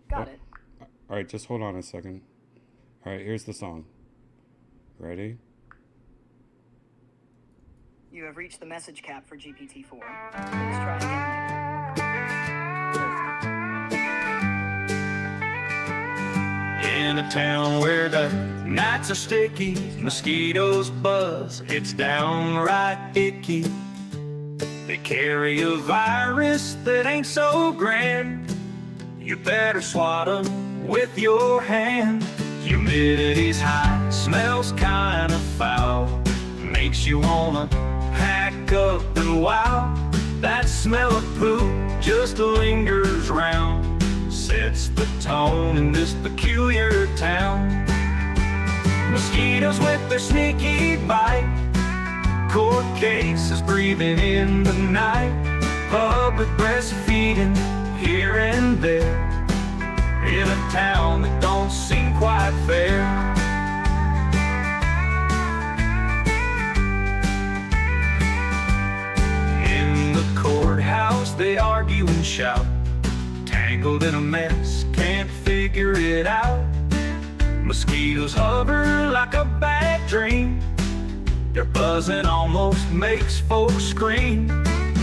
Got it. All right. Just hold on a second. All right. Here's the song. Ready? You have reached the message cap for GPT-4. Please try again later. In a town where the nights are sticky, mosquitoes buzz, it's downright icky. They carry a virus that ain't so grand. You better swat 'em with your hand. Humidity's high, smells kinda foul, makes you wanna pack up and wow. That smell of poop just lingers round, sets the tone in this peculiar town. Mosquitoes with their sneaky bite, court cases breathing in the night, public breastfeeding here and there, in a town that don't seem quite fair. In the courthouse they argue and shout, tangled in a mess, can't figure it out. Mosquitoes hover like a bad dream, their buzzing almost makes folks scream.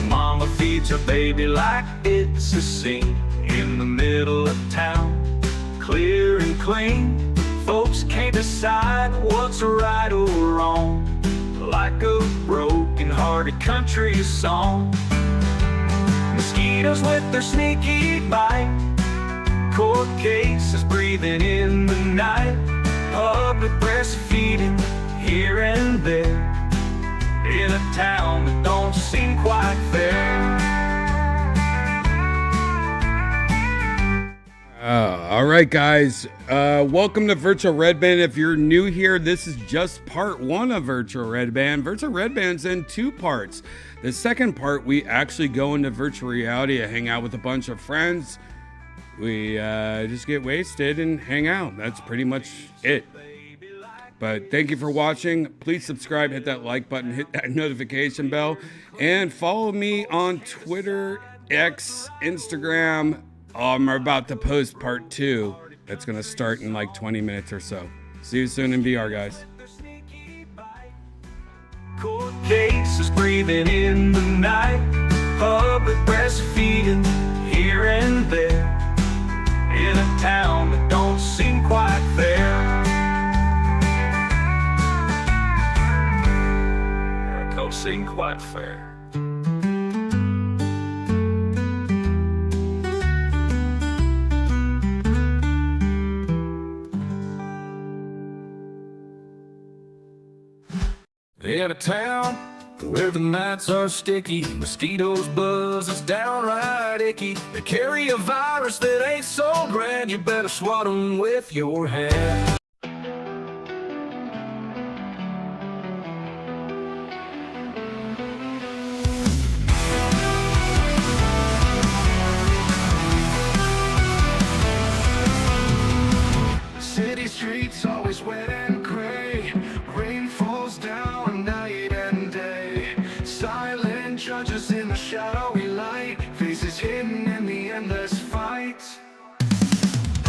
Mama feeds her baby like it's a scene, in the middle of town, clear and clean. Folks can't decide what's right or wrong, like a broken-hearted country song. Mosquitoes with their sneaky bite, court cases breathing in the night, public breastfeeding here and there, in a town that don't seem quite fair. All right, guys. Welcome to Virtual Redban. If you're new here, this is just part one of Virtual Redban. Virtual Redban's in two parts. The second part, we actually go into virtual reality to hang out with a bunch of friends. We just get wasted and hang out. That's pretty much it. But thank you for watching. Please subscribe, hit that like button, hit that notification bell, and follow me on Twitter, X, Instagram. I'm about to post part 2. That's going to start in like 20 minutes or so. See you soon in VR, guys. Court cases breathing in the night, public breastfeeding here and there, in a town that don't seem quite fair. Don't seem quite fair. In a town where the nights are sticky, mosquitoes buzz, it's downright icky. They carry a virus that ain't so grand, you better swat 'em with your hand. City streets always wet and gray, rain falls down night and day. Silent judges in the shadowy light, faces hidden in the endless fight.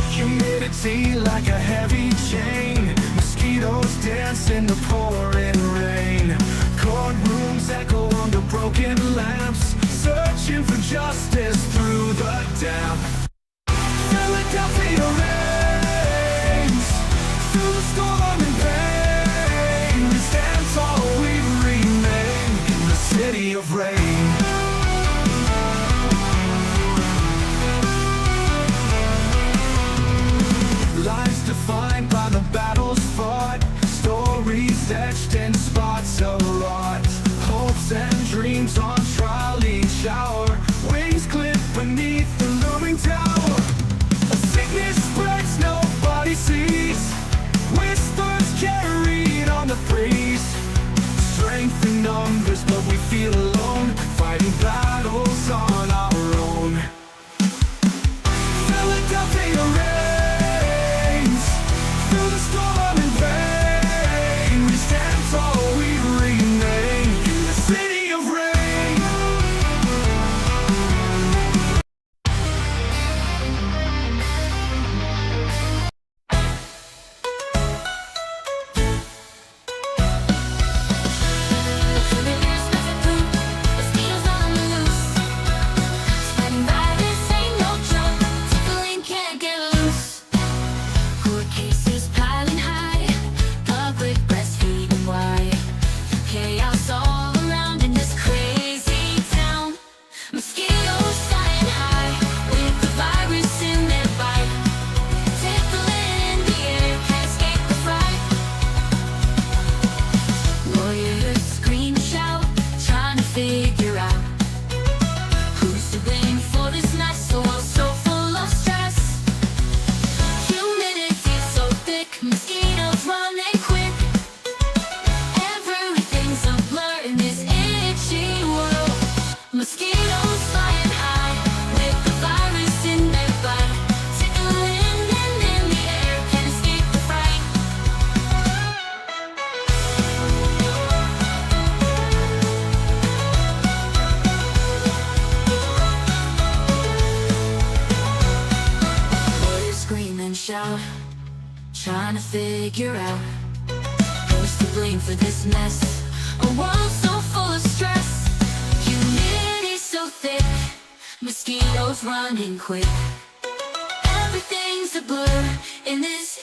Humidity like a heavy chain, mosquitoes dance in the pouring rain. Courtrooms echo under broken lamps, searching for justice through the damp. Philadelphia reigns through the storm and pain. We stand tall, we remain in the city of rain. Lives defined by the battles fought, stories etched in spots of rot. Hopes and dreams on trial each hour, wings clip beneath the looming tower. A sickness spreads nobody sees, whispers carried on the breeze. Strength in numbers but we feel alone, fighting battles on our own. Philadelphia reigns through the storm and rain. We stand tall, we remain in the city of rain. Mosquitoes on the loose, spreading virus ain't no joke. Tickling can't get loose. Court cases piling high, public breastfeeding wide. Chaos all around in this crazy town. Mosquitoes flying high with the virus in their bite. Tickling in the air, can't escape the fright. Lawyers scream and shout, trying to figure out who's to blame for this mess. So full of stress. Humidity so thick, mosquitoes running quick. Everything's a blur in this itchy world. Mosquitoes flying high with the virus in their bite. Tickling in the air, can't escape the fright. Lawyers scream and shout, trying to figure out who's to blame for this mess. A world so full of stress. Humidity so thick, mosquitoes running quick. Everything's a blur in this